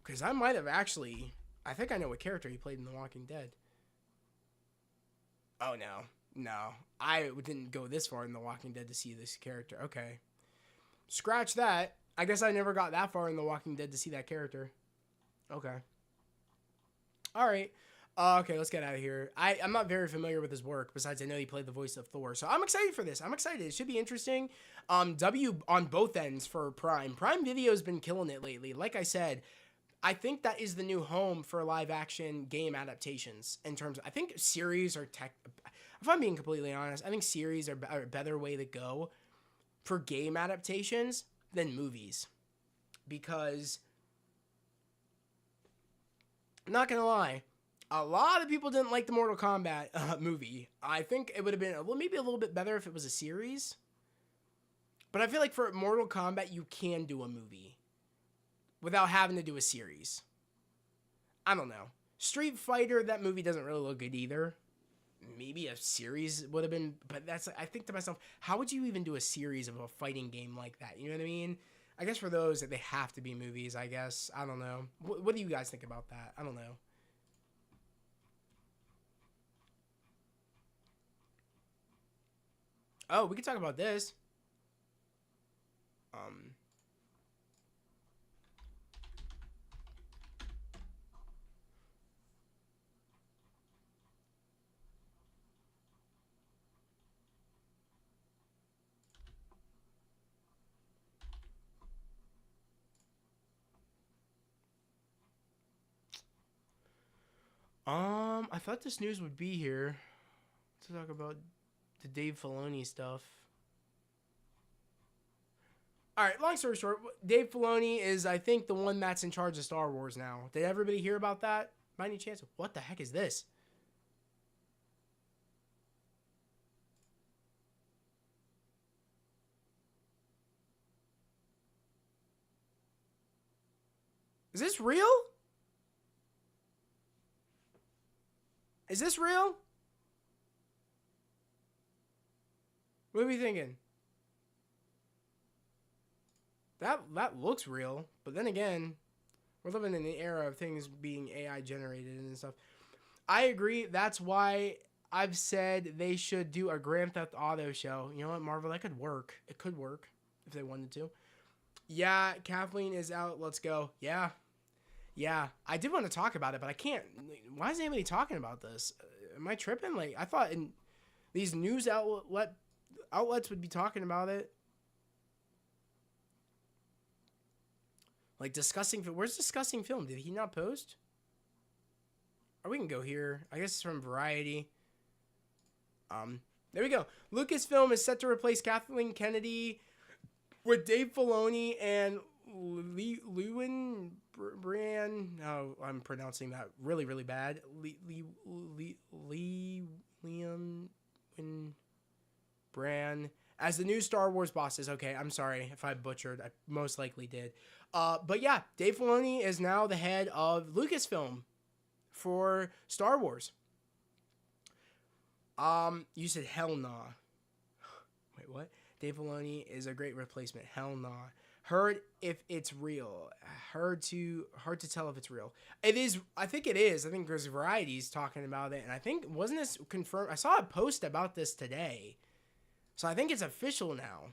Because I might have actually, I think I know what character he played in The Walking Dead. Oh, no. I didn't go this far in The Walking Dead to see this character. Okay. Scratch that. I guess I never got that far in The Walking Dead to see that character. Okay. All right. Okay, let's get out of here. I'm not very familiar with his work, besides I know he played the voice of Thor. So I'm excited for this. I'm excited. It should be interesting. W on both ends for Prime. Prime Video's been killing it lately. Like I said, I think that is the new home for live action game adaptations. In terms of, I think series are if I'm being completely honest, I think series are a better way to go for game adaptations than movies. Because, I'm not gonna lie, a lot of people didn't like the Mortal Kombat movie. I think it would have been maybe a little bit better if it was a series. But I feel like for Mortal Kombat, you can do a movie without having to do a series. I don't know. Street Fighter, that movie doesn't really look good either. Maybe a series would have been, but I think to myself, how would you even do a series of a fighting game like that? You know what I mean? I guess for those, they have to be movies, I guess. I don't know. What do you guys think about that? I don't know. Oh, we can talk about this. I thought this news would be here to talk about the Dave Filoni stuff. All right, long story short, Dave Filoni is, I think, the one that's in charge of Star Wars now. Did everybody hear about that? By any chance? What the heck is this? Is this real? Is this real? What are we thinking? That looks real, but then again, we're living in the era of things being AI generated and stuff. I agree. That's why I've said they should do a Grand Theft Auto show. You know what, Marvel? That could work. It could work if they wanted to. Yeah, Kathleen is out. Let's go. Yeah. Yeah. I did want to talk about it, but I can't. Why is anybody talking about this? Am I tripping? Like, I thought in these news outlets would be talking about it. Like, discussing. Where's discussing film? Did he not post? Or we can go here. I guess it's from Variety. There we go. Lucasfilm is set to replace Kathleen Kennedy with Dave Filoni and Lewin Bran. Oh, I'm pronouncing that really, really bad. Liam Bran as the new Star Wars bosses. Okay, I'm sorry if I butchered. I most likely did. But yeah, Dave Filoni is now the head of Lucasfilm for Star Wars. You said hell nah. Wait, what? Dave Filoni is a great replacement. Hell nah. Heard if it's real. Hard to tell if it's real. It is. I think it is. I think there's varieties talking about it, and I think wasn't this confirmed? I saw a post about this today, so I think it's official now.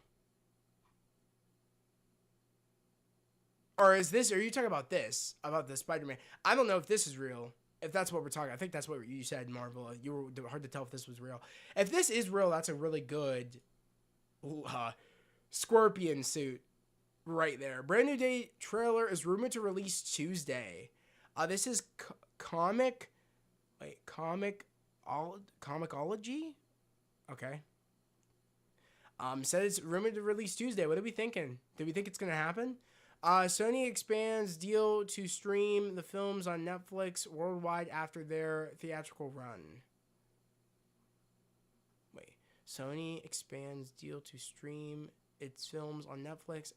Or is this? Are you talking about this? About the Spider-Man? I don't know if this is real. If that's what we're talking, I think that's what you said, Marvel. You were hard to tell if this was real. If this is real, that's a really good Scorpion suit right there. Brand new day trailer is rumored to release Tuesday. This is Comicology. Okay. Said it's rumored to release Tuesday. What are we thinking? Do we think it's gonna happen? Sony expands deal to stream the films on Netflix worldwide after their theatrical run. Wait. Sony expands deal to stream its films on Netflix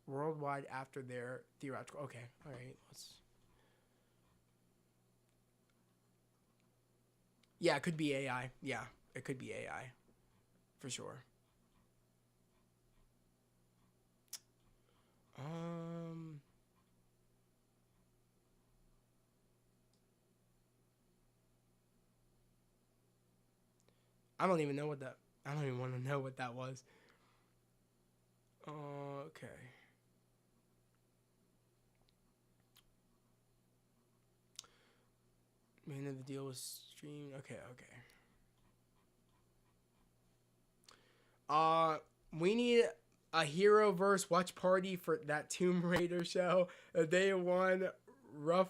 worldwide after their theatrical. Okay. All right. Yeah, it could be AI. Yeah, it could be AI. For sure. I don't even know what that. I don't even want to know what that was. Okay. Man of the deal was streamed. Okay. We need a Heroverse watch party for that Tomb Raider show. Day one, rough.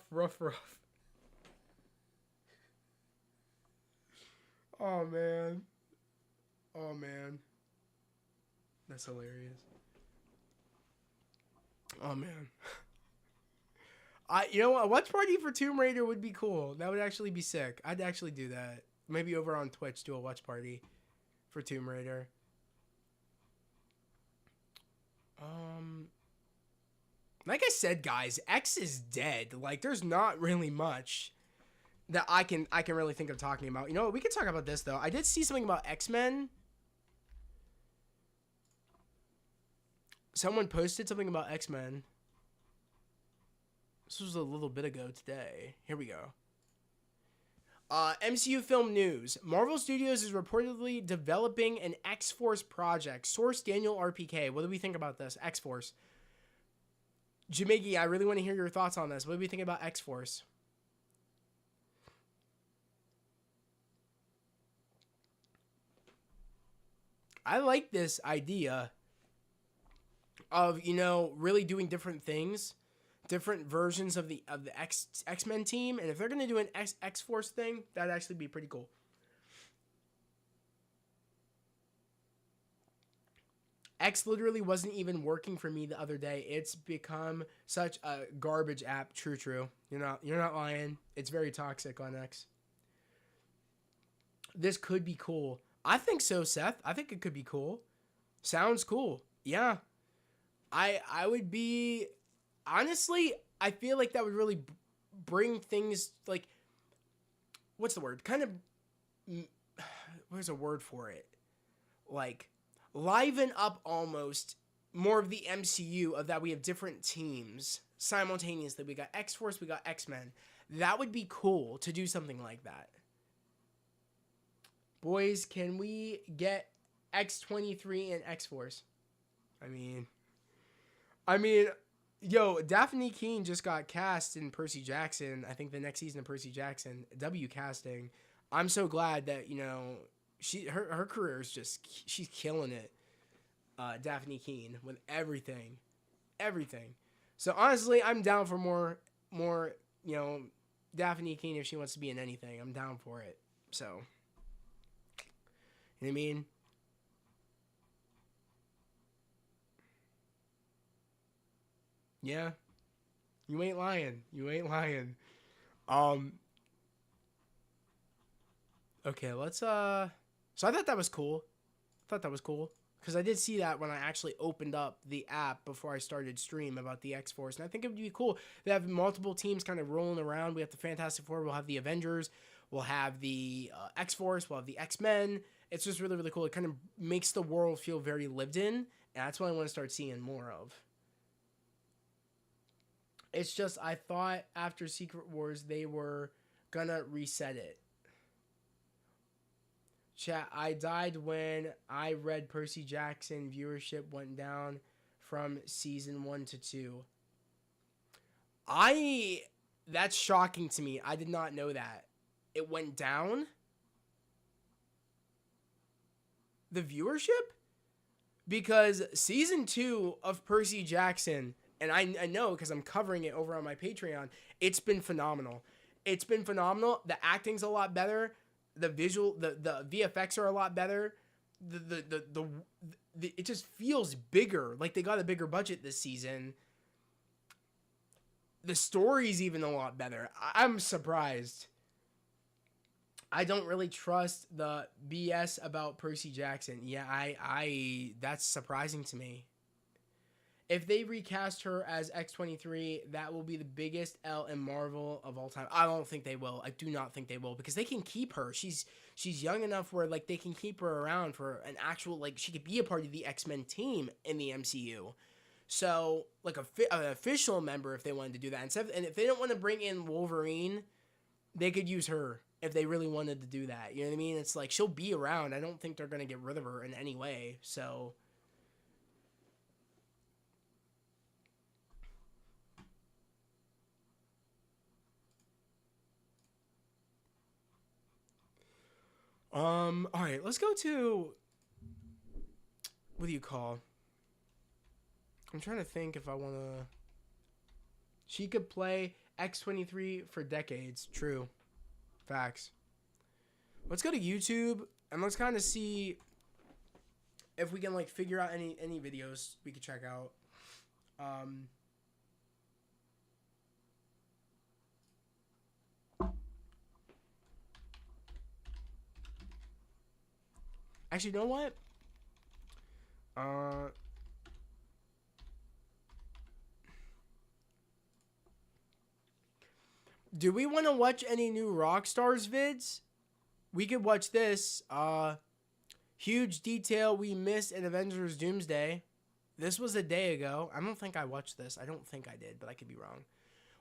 Oh man. That's hilarious. Oh man. You know what? A watch party for Tomb Raider would be cool. That would actually be sick. I'd actually do that. Maybe over on Twitch, do a watch party for Tomb Raider. Like I said, guys, X is dead. Like, there's not really much that I can really think of talking about. You know what? We can talk about this though. I did see something about X-Men. Someone posted something about X-Men. This was a little bit ago today. Here we go. MCU film news. Marvel Studios is reportedly developing an X-Force project. Source Daniel RPK. What do we think about this? X-Force. Jamigi, I really want to hear your thoughts on this. What do we think about X-Force? I like this idea of, you know, really doing different things, different versions of the X-Men team, and if they're gonna do an X-Force thing, that'd actually be pretty cool. X literally wasn't even working for me the other day. It's become such a garbage app. True. You're not lying. It's very toxic on X. This could be cool. I think so, Seth. I think it could be cool. Sounds cool. Yeah. I would be... Honestly, I feel like that would really bring things like, what's the word? Kind of, where's a word for it? Like, liven up almost more of the MCU of that we have different teams simultaneously. We got X-Force, we got X-Men. That would be cool to do something like that. Boys, can we get X-23 and X-Force? I mean, yo, Daphne Keane just got cast in Percy Jackson. I think the next season of Percy Jackson, W casting. I'm so glad that, you know, her career is just, she's killing it. Daphne Keane with everything. So honestly, I'm down for more, you know, Daphne Keane if she wants to be in anything. I'm down for it. So, you know what I mean? Yeah. You ain't lying. Okay, let's so I thought that was cool. Because I did see that when I actually opened up the app before I started stream about the X-Force. And I think it would be cool. They have multiple teams kind of rolling around. We have the Fantastic Four. We'll have the Avengers. We'll have the X-Force. We'll have the X-Men. It's just really, really cool. It kind of makes the world feel very lived in. And that's what I want to start seeing more of. It's just, I thought after Secret Wars, they were going to reset it. Chat, I died when I read Percy Jackson. Viewership went down from season 1 to 2. That's shocking to me. I did not know that. It went down? The viewership? Because season 2 of Percy Jackson, and I know because I'm covering it over on my Patreon, it's been phenomenal. The acting's a lot better. The visual, the VFX are a lot better. It just feels bigger. Like they got a bigger budget this season. The story's even a lot better. I'm surprised. I don't really trust the BS about Percy Jackson. Yeah, that's surprising to me. If they recast her as X-23, that will be the biggest L in Marvel of all time. I don't think they will. I do not think they will because they can keep her. She's young enough where like they can keep her around for an actual, like she could be a part of the X-Men team in the MCU. So like an official member if they wanted to do that. And if they don't want to bring in Wolverine, they could use her if they really wanted to do that. You know what I mean? It's like she'll be around. I don't think they're going to get rid of her in any way. So all right, let's go to, what do you call? I'm trying to think if I want to. She could play X-23 for decades. True. Facts. Let's go to YouTube and let's kind of see if we can like figure out any videos we could check out. Actually, you know what? Do we want to watch any new Rockstars vids? We could watch this. Huge detail we missed in Avengers Doomsday. This was a day ago. I don't think I watched this. I don't think I did, but I could be wrong.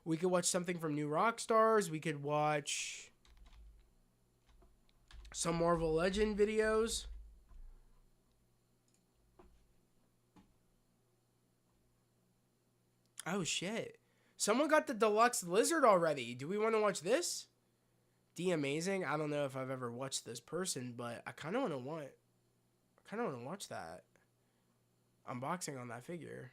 We could watch something from New Rockstars. We could watch some Marvel Legend videos. Oh, shit. Someone got the deluxe lizard already. Do we want to watch this? D Amazing. I don't know if I've ever watched this person, but I kind of want to watch that. Unboxing on that figure.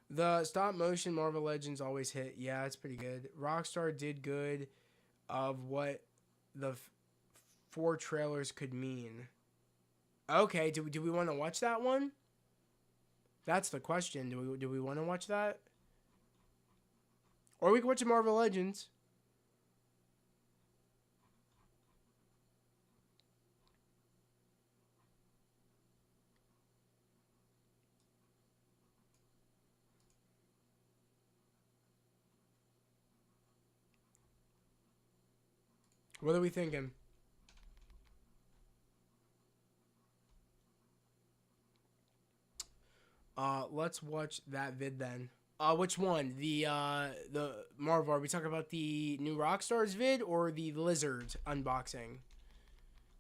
The stop motion Marvel Legends always hit. Yeah, it's pretty good. Rockstar did good of what the 4 trailers could mean. Okay, do we want to watch that one? That's the question. Do we want to watch that? Or we can watch Marvel Legends. What are we thinking? Let's watch that vid then. Which one? The Marvel? Are we talking about the new Rockstars vid or the Lizard unboxing?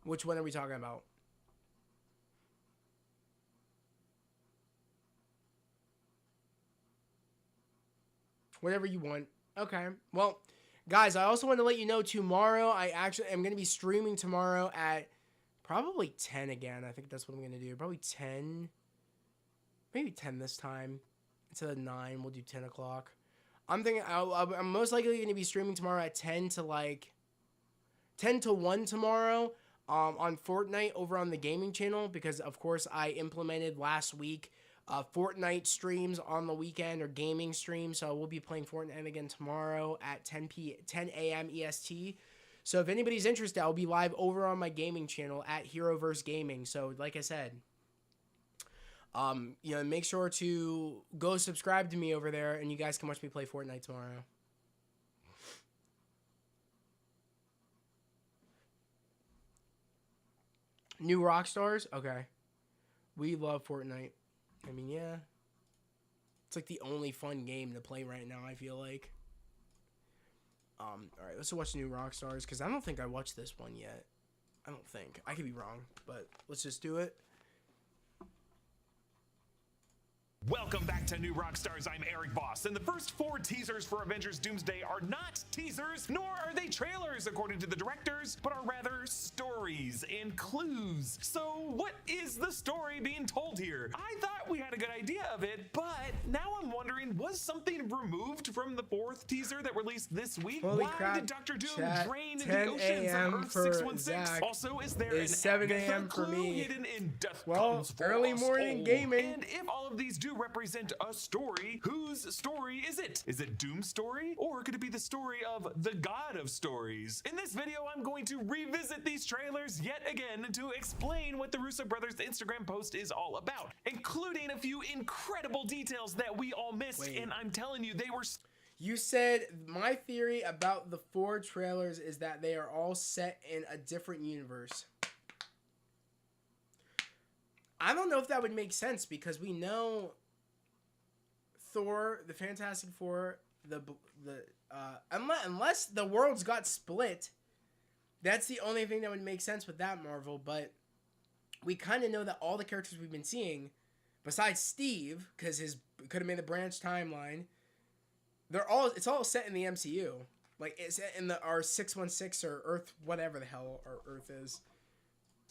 Which one are we talking about? Whatever you want. Okay. Well, guys, I also want to let you know tomorrow I actually am going to be streaming tomorrow at probably 10 again. I think that's what I'm going to do. Probably 10. Maybe 10 this time. Instead of 9, we'll do 10 o'clock. I'm thinking I'm most likely going to be streaming tomorrow at 10 to 1 tomorrow on Fortnite over on the gaming channel, because of course I implemented last week Fortnite streams on the weekend, or gaming streams. So we'll be playing Fortnite again tomorrow at 10 a.m. EST. So if anybody's interested, I'll be live over on my gaming channel at Heroverse Gaming. So like I said, make sure to go subscribe to me over there, and you guys can watch me play Fortnite tomorrow. New Rockstars? Okay. We love Fortnite. I mean, yeah. It's like the only fun game to play right now, I feel like. Alright, let's watch New Rockstars, because I don't think I watched this one yet. I don't think. I could be wrong, but let's just do it. Welcome back to New Rockstars. I'm Eric Voss, and the first 4 teasers for Avengers Doomsday are not teasers, nor are they trailers according to the directors, but are rather stories and clues. So what is the story being told here? I thought we had a good idea of it, but now I'm wondering, was something removed from the 4th teaser that released this week? Holy Why crap, did Dr. Doom chat, drain the 10 oceans a.m. of Earth for 616? Zach. Also, is there It's an 7 Agatha a.m. for clue me. hidden in Death Well, Comes for early Us morning All? gaming. And if all of these do represent a story, whose story is it? Is it Doom's story? Or could it be the story of the God of Stories? In this video, I'm going to revisit these trailers yet again to explain what the Russo brothers Instagram post is all about, including a few incredible details that we all missed. Wait. And I'm telling you, they were... You said my theory about the 4 trailers is that they are all set in a different universe. I don't know if that would make sense, because we know Thor, the Fantastic Four, unless the worlds got split, that's the only thing that would make sense with that, Marvel. But we kind of know that all the characters we've been seeing, besides Steve, because his could have made the branch timeline, it's all set in the MCU. Like, it's in our 616 or Earth, whatever the hell our Earth is.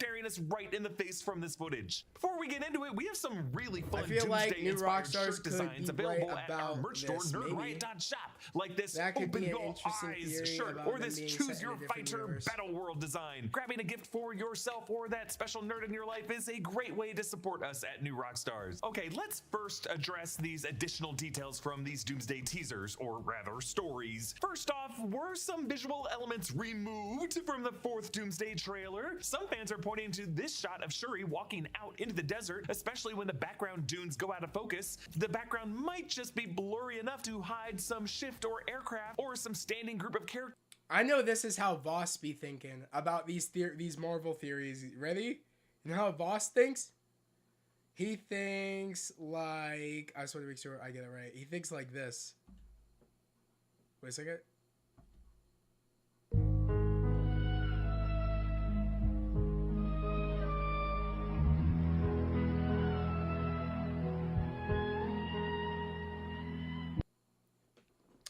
Staring us right in the face from this footage. Before we get into it, we have some really fun I feel like New Doomsday-inspired Rockstars shirt could designs be available right at our about merch store, this, maybe. nerdriot.shop, like this That could Open be an Your interesting Eyes theory shirt, about or them this being Choose set in a Your different Fighter universe. Battle World design. Grabbing a gift for yourself or that special nerd in your life is a great way to support us at New Rockstars. Okay, let's first address these additional details from these Doomsday teasers, or rather stories. First off, were some visual elements removed from the 4th Doomsday trailer? Some fans are pointing to this shot of Shuri walking out into the desert, especially when the background dunes go out of focus. The background might just be blurry enough to hide some shift or aircraft or some standing group of characters. I know this is how Voss be thinking about these Marvel theories. Ready? You know how Voss thinks? He thinks like... I just want to make sure I get it right. He thinks like this. Wait a second.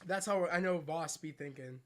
That's how I know Voss be thinking.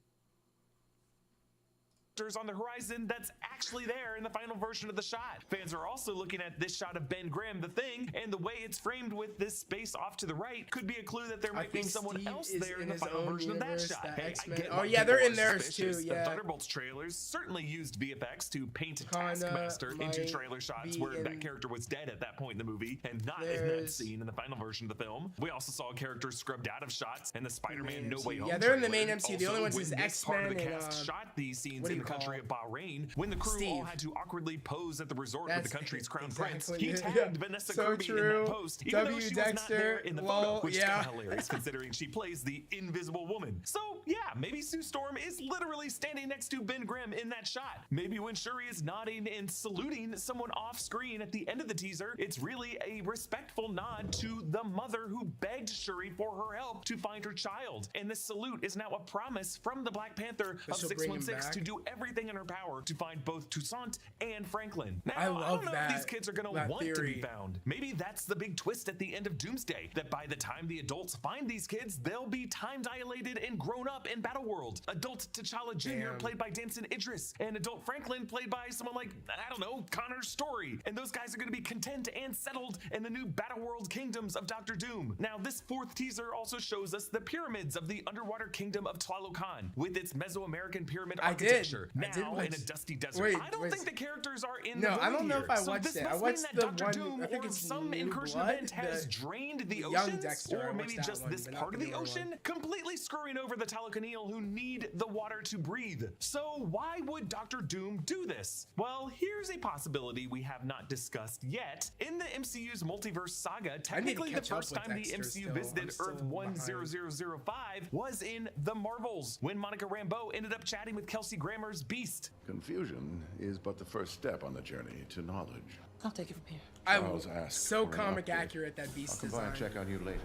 On the horizon that's actually there in the final version of the shot. Fans are also looking at this shot of Ben Grimm, the Thing, and the way it's framed with this space off to the right could be a clue that there might be someone Steve else is there in in the his final own version of that universe, shot. the Hey, I X-Men. get Oh, why yeah, people they're are in theirs suspicious. too, yeah. The Thunderbolts trailers certainly used VFX to paint Kinda Taskmaster into might trailer shots be where in- that character was dead at that point in the movie and not in that There's- scene in the final version of the film. We also saw characters scrubbed out of shots in the Spider-Man No MCU. Way Home Yeah, they're in the trailer. main MCU. The only Also, ones is when this part of the X-Men and, cast shot these scenes what do in you the country call of Bahrain, when the crew all Steve. had to awkwardly pose at the resort with That's the country's crown exactly prince. He it. tagged Yeah. Vanessa So Kirby in true. that post, even though W. she was not there Dexter, in the lol, photo, which yeah. is kind of hilarious considering she plays the Invisible Woman. So Yeah, maybe Sue Storm is literally standing next to Ben Grimm in that shot. Maybe when Shuri is nodding and saluting someone off screen at the end of the teaser, it's really a respectful nod to the mother who begged Shuri for her help to find her child. And this salute is now a promise from the Black Panther of she'll bring him 616 to back. do everything in her power to find both Toussaint and Franklin. Now, I love don't know that- if these kids are gonna that want to theory. be found. Maybe that's the big twist at the end of Doomsday, that by the time the adults find these kids, they'll be time dilated and grown up in Battleworld. Adult T'Challa Jr. Damn. played by Damson Idris, and adult Franklin played by someone like, I don't know, Connor Story. And those guys are gonna be content and settled in the new Battleworld kingdoms of Doctor Doom. Now, this fourth teaser also shows us the pyramids of the underwater kingdom of Tlalocan with its Mesoamerican pyramid I did. architecture. I Now did watch- in a dusty desert. Wait, I don't wait. think the characters are in No, the I don't know here. if I So watched this it. I must watched mean that the Doctor one- Doom I think or it's some New encroachment Blood, event has the drained the young oceans, Dexter, I or maybe watched that just one, this but not part of the the newer ocean, one. completely screwing over the Talakanil who need the water to breathe. So why would Doctor Doom do this? Well, here's a possibility we have not discussed yet. In the MCU's multiverse saga, technically the catch up first with time the Dexter MCU still. visited I'm still Earth behind. 10005 was in The Marvels, when Monica Rambeau ended up chatting with Kelsey Grammer's Beast. Confusion is but the first step on the journey to knowledge. I'll take it from here. Charles asked So for an comic update. accurate that Beast I'll come by and design. check on you later.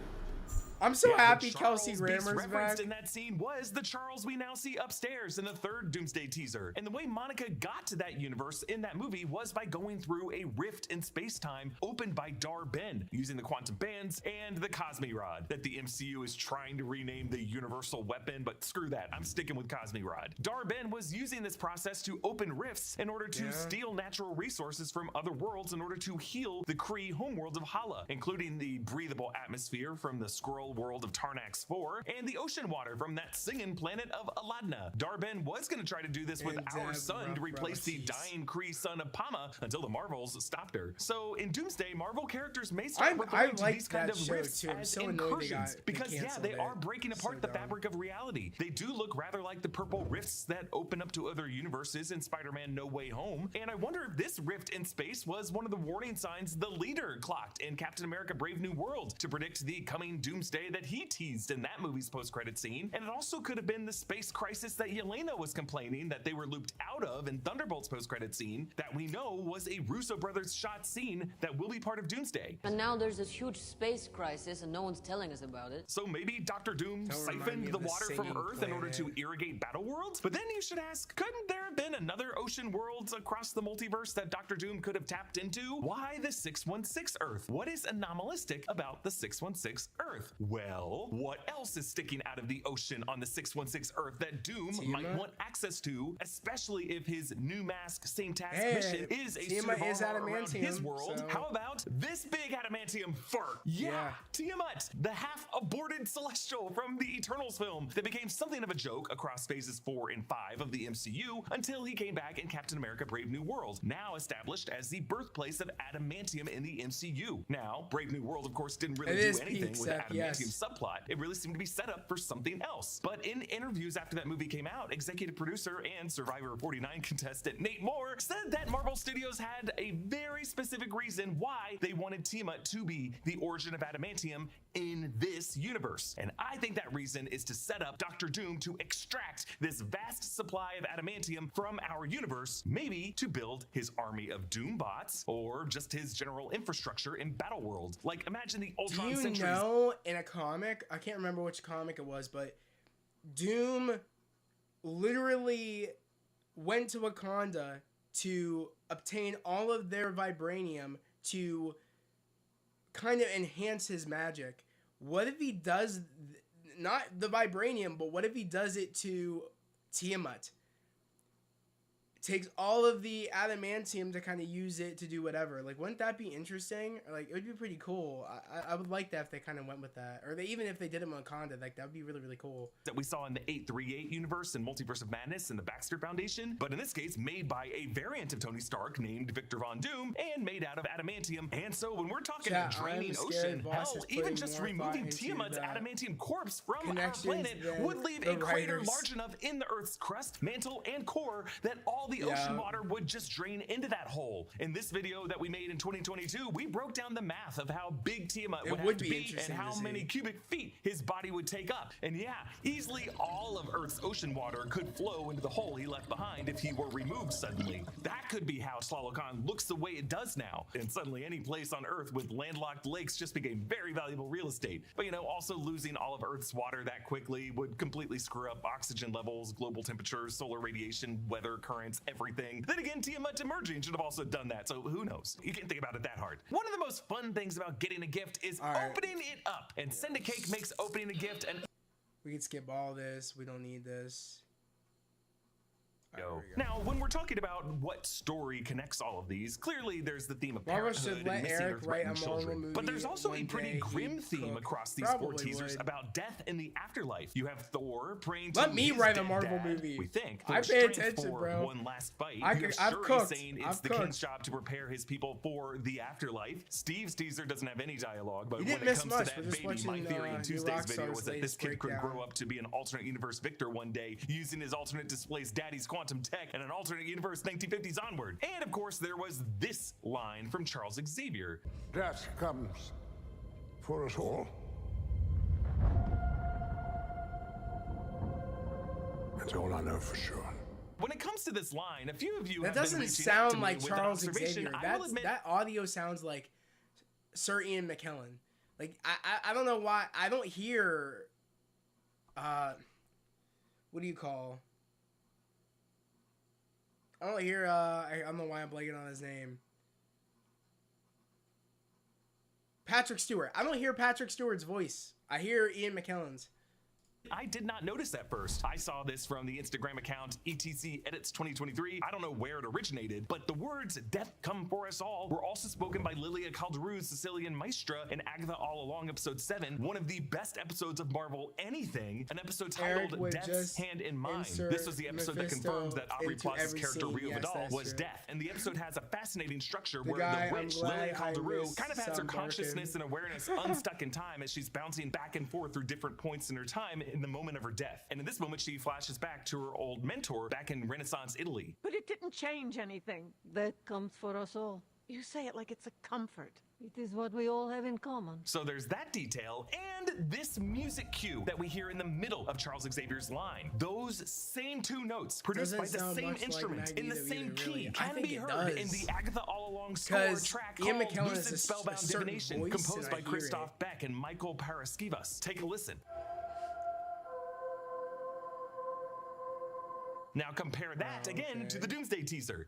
I'm so Yeah, the happy Charles Kelsey Beast Grammer's referenced back. in that scene was the Charles we now see upstairs in the third Doomsday teaser. And the way Monica got to that universe in that movie was by going through a rift in space-time opened by Dar-Ben, using the quantum bands and the Cosmi Rod that the MCU is trying to rename the Universal Weapon, but screw that, I'm sticking with Cosmi Rod. Dar-Ben was using this process to open rifts in order to steal natural resources from other worlds in order to heal the Kree homeworlds of Hala, including the breathable atmosphere from the Skrull world of Tarnax 4 and the ocean water from that singing planet of Aladna. Dar-Ben was going to try to do this with And, our sun to replace the jeez. dying Kree son of Pama until the Marvels stopped her. So in Doomsday, Marvel characters may start I referring to liked these kind that of show, rifts too. I'm as so annoyed they incursions got- they because yeah, canceled they it. are breaking apart So the dumb. fabric of reality. They do look rather like the purple rifts that open up to other universes in Spider-Man No Way Home. And I wonder if this rift in space was one of the warning signs the leader clocked in Captain America Brave New World to predict the coming Doomsday that he teased in that movie's post-credit scene. And it also could have been the space crisis that Yelena was complaining that they were looped out of in Thunderbolt's post-credit scene that we know was a Russo brothers shot scene that will be part of Doomsday. And now there's this huge space crisis and no one's telling us about it. So maybe Doctor Doom Don't remind me siphoned of the the water from singing Earth in order to planet. irrigate Battleworld? But then you should ask, couldn't there have been another ocean world across the multiverse that Doctor Doom could have tapped into? Why the 616 Earth? What is anomalistic about the 616 Earth? Well, what else is sticking out of the ocean on the 616 Earth that Doom might Tiamat? want access to, especially if his new mask same task Hey, mission is a Tiamat suit of is armor around his adamantium, world? so- How about this big adamantium fur? Yeah, Tiamat, the half-aborted Celestial from the Eternals film that became something of a joke across phases 4 and 5 of the MCU until he came back in Captain America Brave New World, now established as the birthplace of adamantium in the MCU. Now, Brave New World, of course, didn't really It do is anything peak with the Seth, adamantium yes. subplot. It really seemed to be set up for something else. But in interviews after that movie came out, executive producer and Survivor 49 contestant Nate Moore said that Marvel Studios had a very specific reason why they wanted Tiamat to be the origin of adamantium in this universe. And I think that reason is to set up Doctor Doom to extract this vast supply of adamantium from our universe, maybe to build his army of Doom bots or just his general infrastructure in Battleworld. Like, imagine the Do Ultron you Sentries. know in a comic, I can't remember which comic it was, but Doom literally went to Wakanda to obtain all of their vibranium to kind of enhance his magic. What if he does, not the vibranium, but what if he does it to Tiamat? Takes all of the adamantium to kind of use it to do whatever. Like, wouldn't that be interesting? Like, it would be pretty cool. I would like that if they kind of went with that, or they, even if they did it in Wakanda, like that would be really, really cool. That we saw in the 838 universe and Multiverse of Madness and the Baxter Foundation, but in this case made by a variant of Tony Stark named Victor Von Doom and made out of adamantium. And so when we're talking Chat, draining I'm scared ocean, Voss hell, is even putting just more removing thought into Tiamat's the adamantium corpse from our connections planet than would leave the a crater writers. large enough in the Earth's crust, mantle, and core that all the ocean water would just drain into that hole. In this video that we made in 2022, we broke down the math of how big Tiamat would have to be and how many cubic feet his body would take up. And yeah, easily all of Earth's ocean water could flow into the hole he left behind if he were removed suddenly. That could be how Tlalocan looks the way it does now. And suddenly any place on Earth with landlocked lakes just became very valuable real estate. But you know, also losing all of Earth's water that quickly would completely screw up oxygen levels, global temperatures, solar radiation, weather, currents, everything. Then again, Tiamat emerging should have also done that, so who knows? You can't think about it that hard. One of the most fun things about getting a gift is opening it up, and Send a Cake makes opening a gift and we can skip all this. We don't need this. Now, when we're talking about what story connects all of these, clearly there's the theme of parenthood and missing or threatened children. But there's also a pretty grim theme across these 4 teasers about death in the afterlife. You have Thor praying to Let me his write a dead Marvel dad, movie. we think. I Thor's pay strength attention, for bro. one last fight. I've You have cooked. Shuri saying it's the king's job to prepare his people for the afterlife. Steve's teaser doesn't have any dialogue, but when it comes to that baby, my theory in Tuesday's video was that this kid could grow up to be an alternate universe Victor one day, using his alternate displays daddy's quantum tech and an alternate universe 1950s onward. And of course, there was this line from Charles Xavier. Death comes for us all. That's all I know for sure. When it comes to this line, a few of you that have doesn't been reaching out to sound me like with an Charles observation. Xavier. I will admit, That audio sounds like Sir Ian McKellen. Like I don't know why I don't hear what do you call? I don't hear I don't know why I'm blanking on his name. Patrick Stewart. I don't hear Patrick Stewart's voice. I hear Ian McKellen's. I did not notice that first. I saw this from the Instagram account ETC Edits 2023. I don't know where it originated, but the words "Death come for us all" were also spoken by Lilia Calderou's Sicilian Maestra in Agatha All Along episode 7, one of the best episodes of Marvel anything, an episode titled Death's Hand in Mind. This was the episode that confirms that Aubrey Plaza's character Rio Vidal was Death, and the episode has a fascinating structure where the witch Lilia Calderou kind of has her consciousness and awareness unstuck in time as she's bouncing back and forth through different points in her time in the moment of her death. And in this moment, she flashes back to her old mentor back in Renaissance Italy. But it didn't change anything. That comes for us all. You say it like it's a comfort. It is what we all have in common. So there's that detail, and this music cue that we hear in the middle of Charles Xavier's line. Those same 2 notes, produced by the same instrument, in the same key, can be heard in the Agatha All Along score track called Lucid Spellbound Divination, composed by Christoph Beck and Michael Paraskevas. Take a listen. Now compare that again to the Doomsday teaser.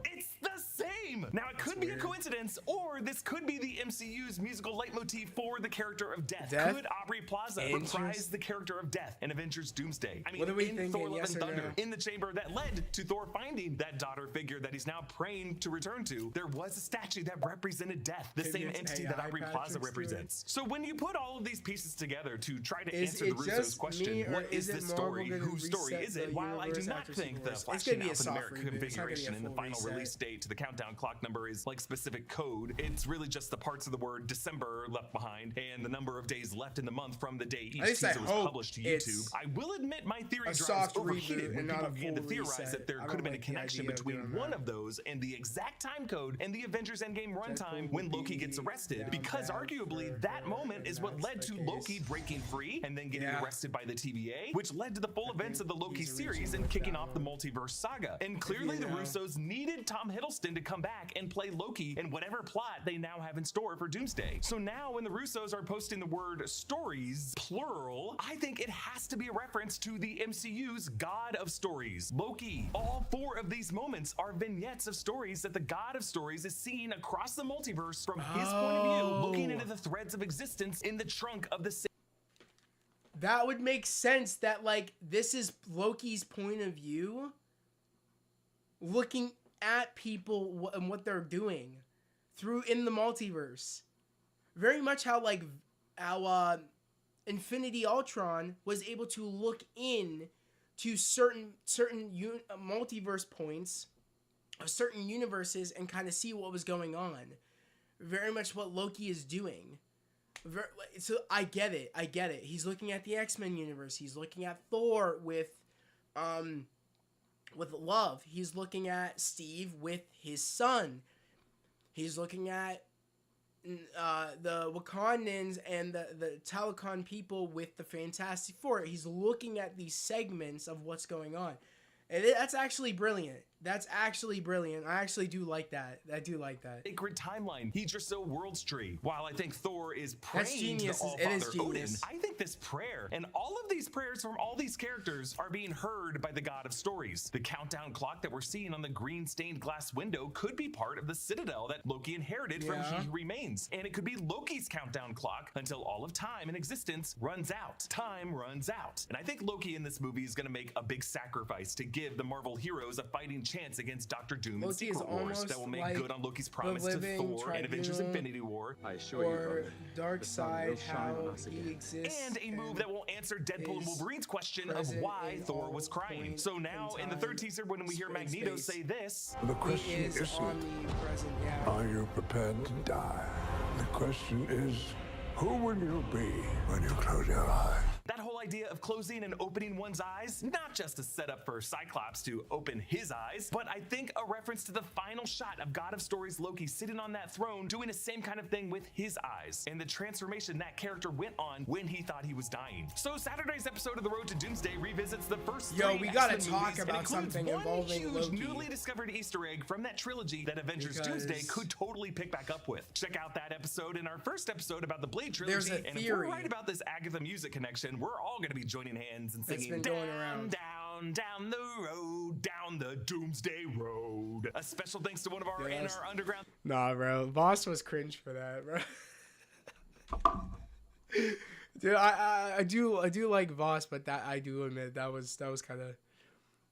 It's the same! Now it could be a coincidence, or this could be the MCU's musical leitmotif for the character of Death. Could Aubrey Plaza reprise the character of Death in Avengers Doomsday? I mean, in Thor Love and Thunder, in the chamber that led to Thor finding that daughter figure that he's now praying to return to, there was a statue that represented Death, the same entity that Aubrey Plaza represents. So when you put all of these pieces together to try to answer the Russo's question, what is this story? Whose story is it? While I do not think the flashing alphanumeric configuration in the final release date to the countdown clock number is like specific code, it's really just the parts of the word December left behind and the number of days left in the month from the day each teaser was published to YouTube. I will admit my theory drives overheated when people began to theorize that there could have been a connection between one of those and the exact time code and the Avengers Endgame runtime when Loki gets arrested, because arguably that moment is what led to Loki breaking free and then getting arrested by the TVA, which led to the full events of the Loki series and kicking off the multiverse saga. And clearly the Russos needed Tom Hiddleston to come back and play Loki in whatever plot they now have in store for Doomsday. So now when the Russos are posting the word stories, plural, I think it has to be a reference to the MCU's God of Stories, Loki. All 4 of these moments are vignettes of stories that the God of Stories is seeing across the multiverse from his point of view, looking into the threads of existence in the trunk of the That would make sense that, like, this is Loki's point of view looking at people and what they're doing through in the multiverse. Very much how, like, how Infinity Ultron was able to look in to certain multiverse points of certain universes and kind of see what was going on. Very much what Loki is doing. So I get it. He's looking at the X-Men universe. He's looking at Thor with with love. He's looking at Steve with his son. He's looking at the Wakandans and the Talokan people with the Fantastic Four. He's looking at these segments of what's going on. And that's actually brilliant. That's actually brilliant. I actually do like that. I do like that. Sacred timeline. Idriso Worlds Tree. While I think Thor is That's praying to genius. the It is All-Father Odin, genius. I think this prayer and all of these prayers from all these characters are being heard by the God of Stories. The countdown clock that we're seeing on the green stained glass window could be part of the citadel that Loki inherited from Yeah. He Who Remains. And it could be Loki's countdown clock until all of time and existence runs out. Time runs out. And I think Loki in this movie is going to make a big sacrifice to give the Marvel heroes a fighting chance against Doctor Doom and Loki is Secret Wars almost that will make like good on Loki's the promise to living Thor and Avengers tribunal, Infinity War. I assure you, or brother, Dark the sun will Side, shine how on us he again. exists. And a move that will answer Deadpool and is Wolverine's question of present why in Thor all was crying. point So now in the third time, teaser, when we hear space, Magneto space. say this, The He question is isn't, omnipresent, yeah. are you prepared to die? The question is, who will you be when you close your eyes? that whole idea of closing and opening one's eyes, not just a setup for Cyclops to open his eyes, but I think a reference to the final shot of God of Stories Loki sitting on that throne doing the same kind of thing with his eyes, and the transformation that character went on when he thought he was dying. So Saturday's episode of The Road to Doomsday revisits the first Yo, three we gotta X-Men talk movies and about includes something one involving huge Loki. newly discovered Easter egg from that trilogy that Avengers Because- Doomsday could totally pick back up with. Check out that episode in our first episode about the Blade There's trilogy, a and if we're theory. right about this Agatha music connection, we're all gonna be joining hands and That's singing been going down, around. down the road, down the Doomsday Road. A special thanks to one of our Yeah, in that's- our underground. Nah, bro. Voss was cringe for that, bro. Dude, I do like Voss, but that I do admit that was kind of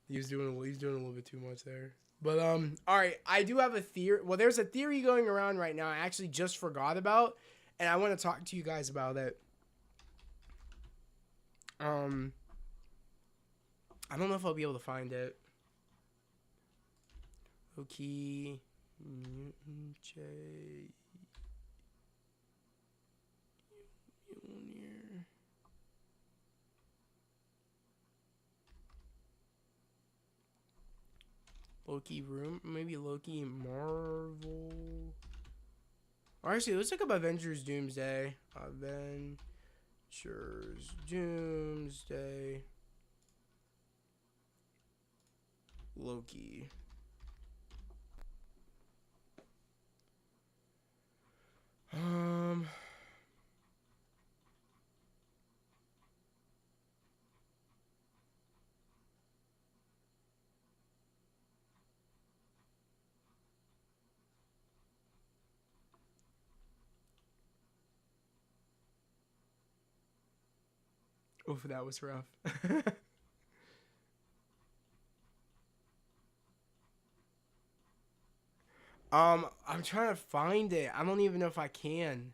he's doing a little bit too much there. But all right, I do have a theory. Well, there's a theory going around right now. I actually just forgot about, and I want to talk to you guys about it. I don't know if I'll be able to find it. Loki, Mutant J. Mjolnir. Loki room, maybe Loki Marvel. Or actually, let's look up Avengers Doomsday. Avengers Doomsday. Loki. Oof, that was rough. I'm trying to find it. I don't even know if I can.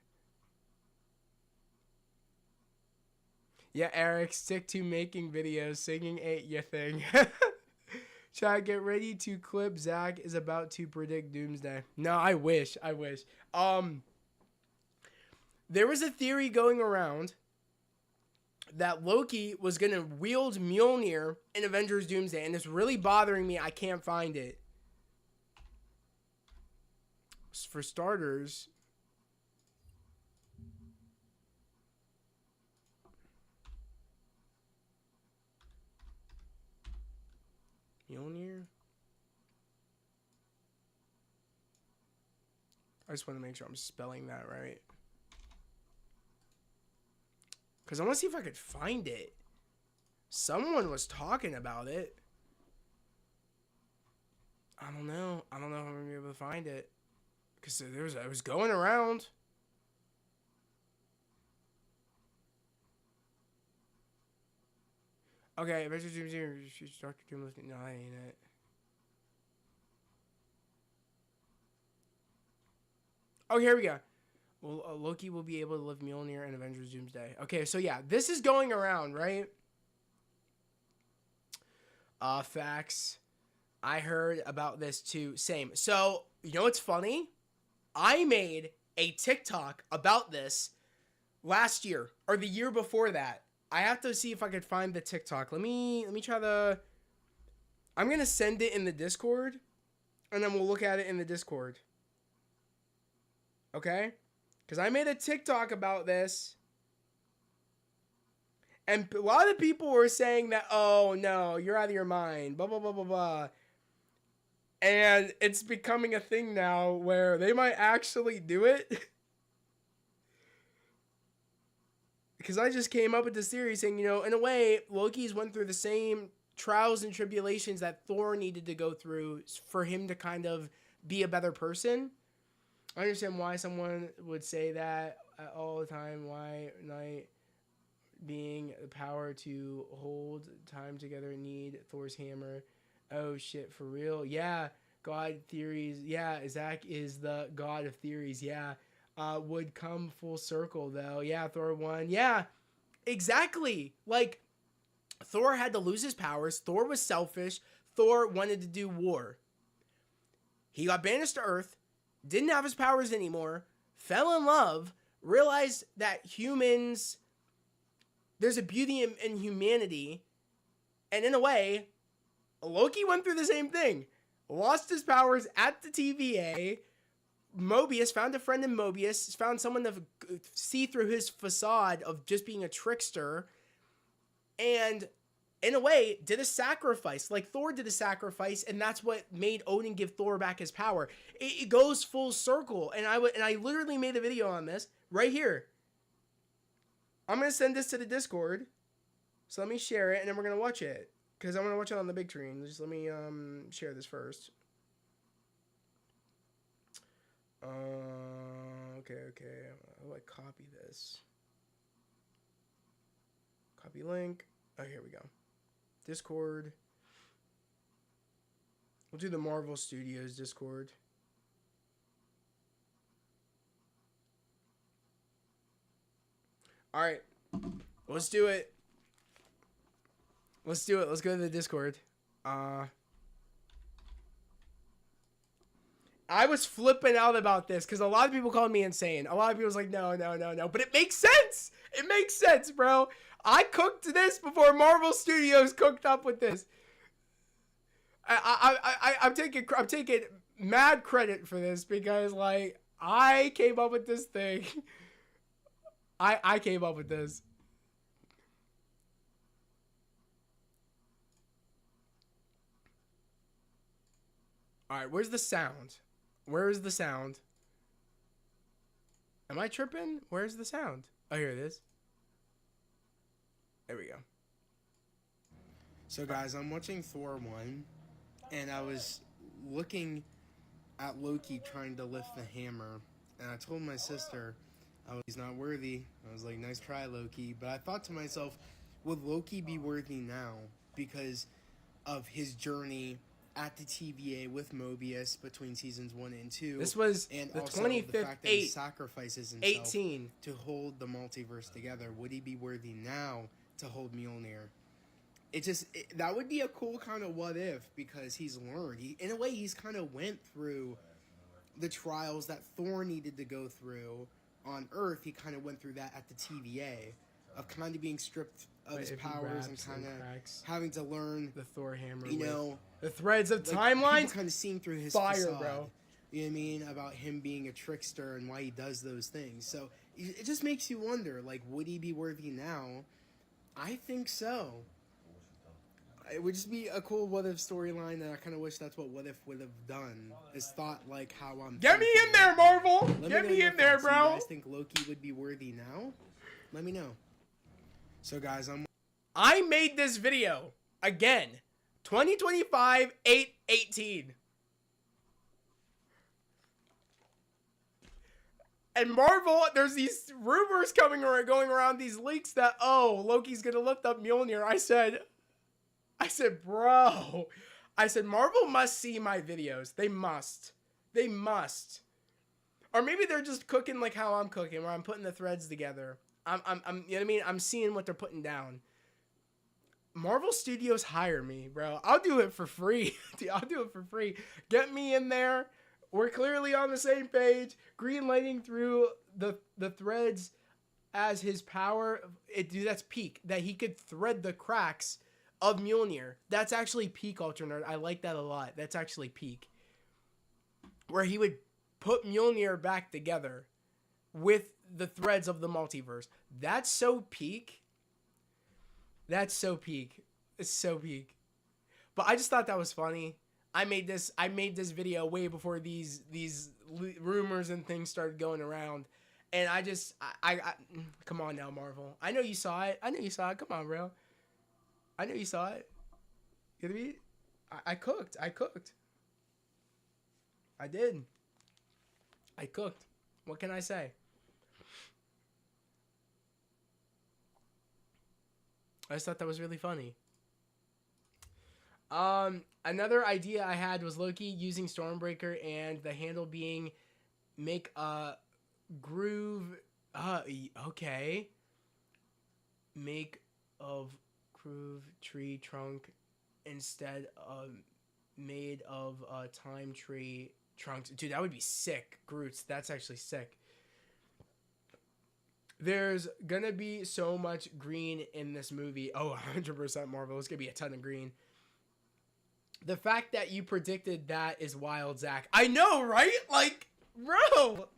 Yeah, Eric, stick to making videos. Singing ain't your thing. Chat, get ready to clip. Zach is about to predict Doomsday. No, I wish. There was a theory going around that Loki was going to wield Mjolnir in Avengers Doomsday, and it's really bothering me. I can't find it. For starters, Mjolnir. I just want to make sure I'm spelling that right. Because I want to see if I could find it. Someone was talking about it. I don't know if I'm going to be able to find it. Because it was going around. Okay, Avengers Doomsday, Dr. Doom. No, that ain't it. Oh, here we go. Well, Loki will be able to live Mjolnir in Avengers Doomsday. Okay, so yeah, this is going around, right? Facts. I heard about this too. Same. So, you know what's funny? I made a TikTok about this last year or the year before that. I have to see if I could find the TikTok. Let me try to I'm going to send it in the Discord, and then we'll look at it in the Discord. Okay? Because I made a TikTok about this, and a lot of people were saying that, oh, no, you're out of your mind, blah, blah, blah, blah, blah. And it's becoming a thing now where they might actually do it. Because I just came up with this theory saying, you know, in a way, Loki's went through the same trials and tribulations that Thor needed to go through for him to kind of be a better person. I understand why someone would say that all the time. Why Night being the power to hold time together need Thor's hammer. Oh shit, for real? Yeah, God theories. Yeah, Zach is the god of theories. Yeah. Would come full circle though. Yeah, Thor won. Yeah, exactly. Like, Thor had to lose his powers. Thor was selfish. Thor wanted to do war. He got banished to Earth, didn't have his powers anymore, fell in love, realized that humans, there's a beauty in humanity, and in a way, Loki went through the same thing. Lost his powers at the TVA. Mobius found a friend in Mobius, found someone to see through his facade of just being a trickster, and in a way did a sacrifice. Like Thor did a sacrifice, and that's what made Odin give Thor back his power. It goes full circle, and I literally made a video on this right here. I'm gonna send this to the Discord, so let me share it, and then we're gonna watch it because I want to watch it on the big screen. Just let me share this first. Okay. How do I copy this? Copy link. Oh, here we go. Discord. We'll do the Marvel Studios Discord. All right. Let's do it. Let's do it. Let's go to the Discord. I was flipping out about this because a lot of people called me insane. A lot of people was like, no. But it makes sense. It makes sense, bro. I cooked this before Marvel Studios cooked up with this. I'm taking mad credit for this because, like, I came up with this thing. I came up with this. All right, where's the sound? Where is the sound? Am I tripping? Where's the sound? Oh, here it is. There we go. So, guys, I'm watching Thor 1, and I was looking at Loki trying to lift the hammer, and I told my sister, he's not worthy. I was like, nice try, Loki. But I thought to myself, would Loki be worthy now because of his journey at the TVA with Mobius between seasons 1 and 2. This was and the 25th, the fact that he sacrifices himself to hold the multiverse together. Would he be worthy now to hold Mjolnir? That would be a cool kind of what if, because he's learned. In a way, he's kind of went through the trials that Thor needed to go through on Earth. He kind of went through that at the TVA, of kind of being stripped of his powers and kind of having to learn the Thor hammer. You know, the threads of timelines. Kind of seeing through his fire, facade, bro. You know what I mean? About him being a trickster and why he does those things. So it just makes you wonder, like, would he be worthy now? I think so. It would just be a cool what if storyline, and I kind of wish that's what What If would have done. Is thought like how I'm. Get me in there, Marvel! Get me in there, bro! You guys think Loki would be worthy now? Let me know. So, guys, I made this video again. 2025 8/18. And Marvel, there's these rumors going around, these leaks that, oh, Loki's gonna lift up Mjolnir. I said, bro. I said, Marvel must see my videos. They must. They must. Or maybe they're just cooking like how I'm cooking, where I'm putting the threads together. I'm you know what I mean? I'm seeing what they're putting down. Marvel Studios hire me, bro. I'll do it for free. I'll do it for free. Get me in there. We're clearly on the same page. Green lighting through the threads as his power. Dude, that's peak. That he could thread the cracks of Mjolnir. That's actually peak Ultra Nerd. I like that a lot. That's actually peak. Where he would put Mjolnir back together with the threads of the multiverse. That's so peak. That's so peak. It's so peak. But I just thought that was funny. I made this video way before these rumors and things started going around. And I come on now, Marvel. I know you saw it. Come on, bro. I know you saw it. You know what I mean? I cooked. I did. I cooked. What can I say? I just thought that was really funny. Another idea I had was Loki using Stormbreaker and the handle being make a groove. Okay. Make of groove tree trunk instead of made of time tree trunks. Dude, that would be sick. Groots. That's actually sick. There's gonna be so much green in this movie. Oh, 100% Marvel. It's gonna be a ton of green. The fact that you predicted that is wild, Zach. I know, right? Like, bro.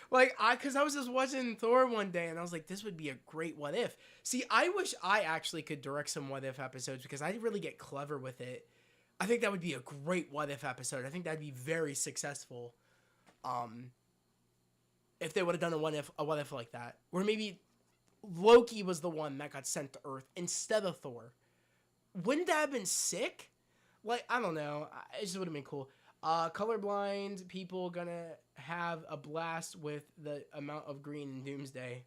Like, because I was just watching Thor one day, and I was like, this would be a great what if. See, I wish I actually could direct some what if episodes, because I really get clever with it. I think that would be a great what if episode. I think that'd be very successful. If they would have done a what if like that, where maybe Loki was the one that got sent to Earth instead of Thor. Wouldn't that have been sick? Like, I don't know. It just would have been cool. Colorblind people gonna have a blast with the amount of green in Doomsday.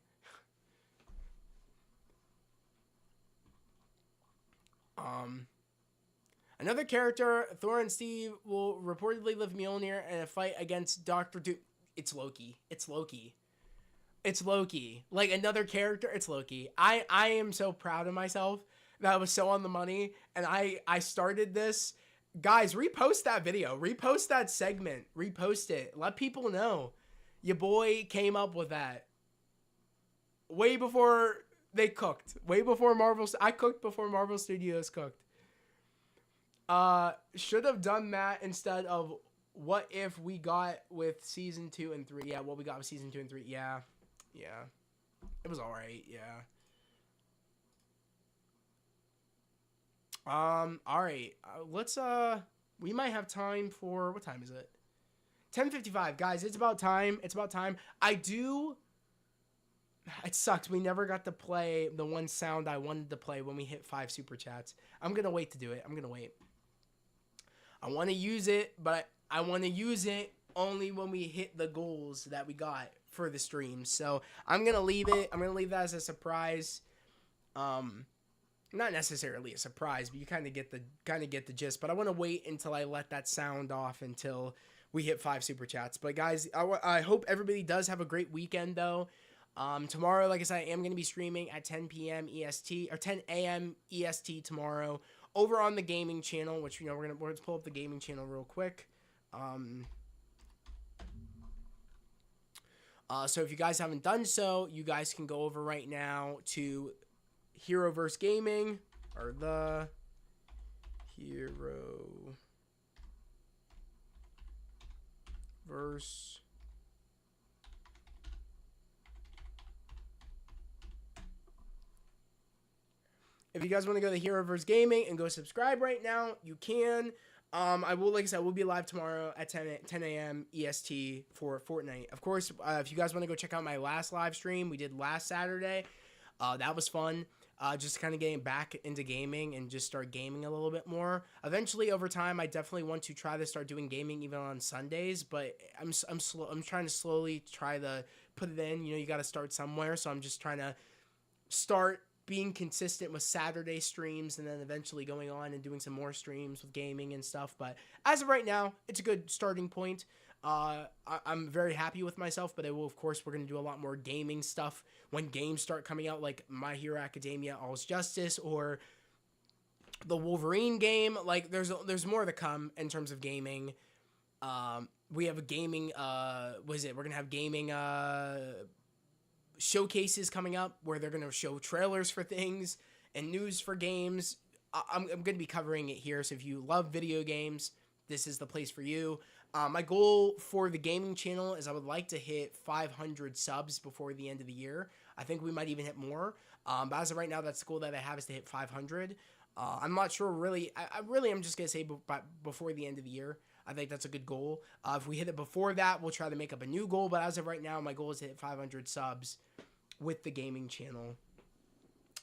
Another character, Thor and Steve will reportedly live Mjolnir in a fight against Doctor Doom. It's Loki. Like, another character, it's Loki. I am so proud of myself that I was so on the money, and I started this. Guys, repost that video. Repost that segment. Repost it. Let people know. Your boy came up with that. Way before they cooked. Way before I cooked before Marvel Studios cooked. Should have done that instead of what if we got with season 2 and 3. Yeah, what we got with season 2 and 3. Yeah. It was alright, yeah. Alright. Let's, we might have time for, what time is it? 10:55. Guys, it's about time. It sucks. We never got to play the one sound I wanted to play when we hit 5 super chats. I'm gonna wait to do it. I want to use it, but I want to use it only when we hit the goals that we got for the stream. So I'm gonna leave it. I'm gonna leave that as a surprise. Not necessarily a surprise, but you kind of get the gist. But I want to wait until I let that sound off until we hit 5 super chats. But guys, I hope everybody does have a great weekend though. Tomorrow, like I said, I am going to be streaming at 10 p.m. EST or 10 a.m. EST tomorrow over on the gaming channel, which, you know, we're going to pull up the gaming channel real quick. So if you guys haven't done so, you guys can go over right now to Heroverse Gaming, or the Heroverse If you guys want to go to Heroverse Gaming and go subscribe right now, you can. I will, like I said, we'll be live tomorrow at 10 a.m. EST for Fortnite. Of course, if you guys want to go check out my last live stream we did last Saturday, that was fun. Just kind of getting back into gaming and just start gaming a little bit more. Eventually, over time, I definitely want to try to start doing gaming even on Sundays. But I'm trying to slowly try to put it in. You know, you got to start somewhere. So I'm just trying to start being consistent with Saturday streams and then eventually going on and doing some more streams with gaming and stuff. But as of right now, it's a good starting point. I'm very happy with myself, but of course, we're going to do a lot more gaming stuff when games start coming out, like My Hero Academia All's Justice or the Wolverine game. Like, there's more to come in terms of gaming. We have a gaming, we're going to have gaming, showcases coming up where they're going to show trailers for things and news for games, I'm going to be covering it here. So if you love video games, this is the place for you. My goal for the gaming channel is I would like to hit 500 subs before the end of the year. I think we might even hit more. But as of right now, that's the goal that I have, is to hit 500. I'm not sure really. I really am just going to say before the end of the year. I think that's a good goal. If we hit it before that, we'll try to make up a new goal. But as of right now, my goal is to hit 500 subs with the gaming channel.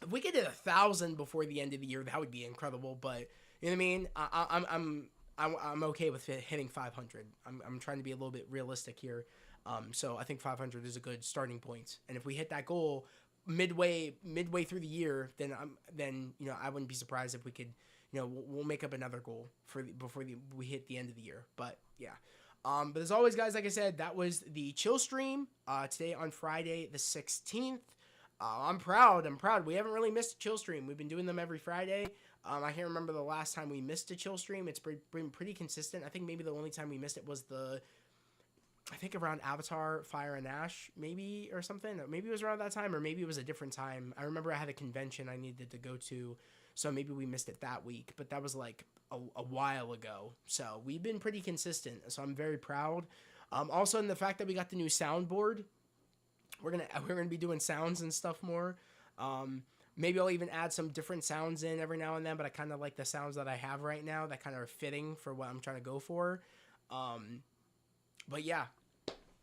If we could hit 1,000 before the end of the year, that would be incredible. But you know what I mean? I'm okay with hitting 500. I'm trying to be a little bit realistic here. So I think 500 is a good starting point. And if we hit that goal midway through the year, then I wouldn't be surprised if we could, we'll make up another goal before we hit the end of the year. But yeah. But as always, guys, like I said, that was the chill stream today on Friday the 16th. I'm proud. We haven't really missed a chill stream. We've been doing them every Friday. I can't remember the last time we missed a chill stream. It's been pretty consistent. I think maybe the only time we missed it was around Avatar, Fire and Ash, maybe, or something. Maybe it was around that time, or maybe it was a different time. I remember I had a convention I needed to go to, so maybe we missed it that week. But that was like a while ago. So we've been pretty consistent. So I'm very proud. Also, in the fact that we got the new soundboard. We're gonna be doing sounds and stuff more. Maybe I'll even add some different sounds in every now and then, but I kind of like the sounds that I have right now that kind of are fitting for what I'm trying to go for. But yeah,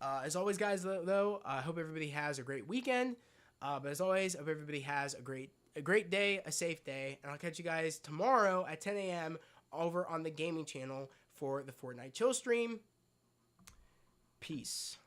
as always, guys, though, I hope everybody has a great weekend. But as always, I hope everybody has a great day, a safe day, and I'll catch you guys tomorrow at 10 a.m. over on the gaming channel for the Fortnite chill stream. Peace.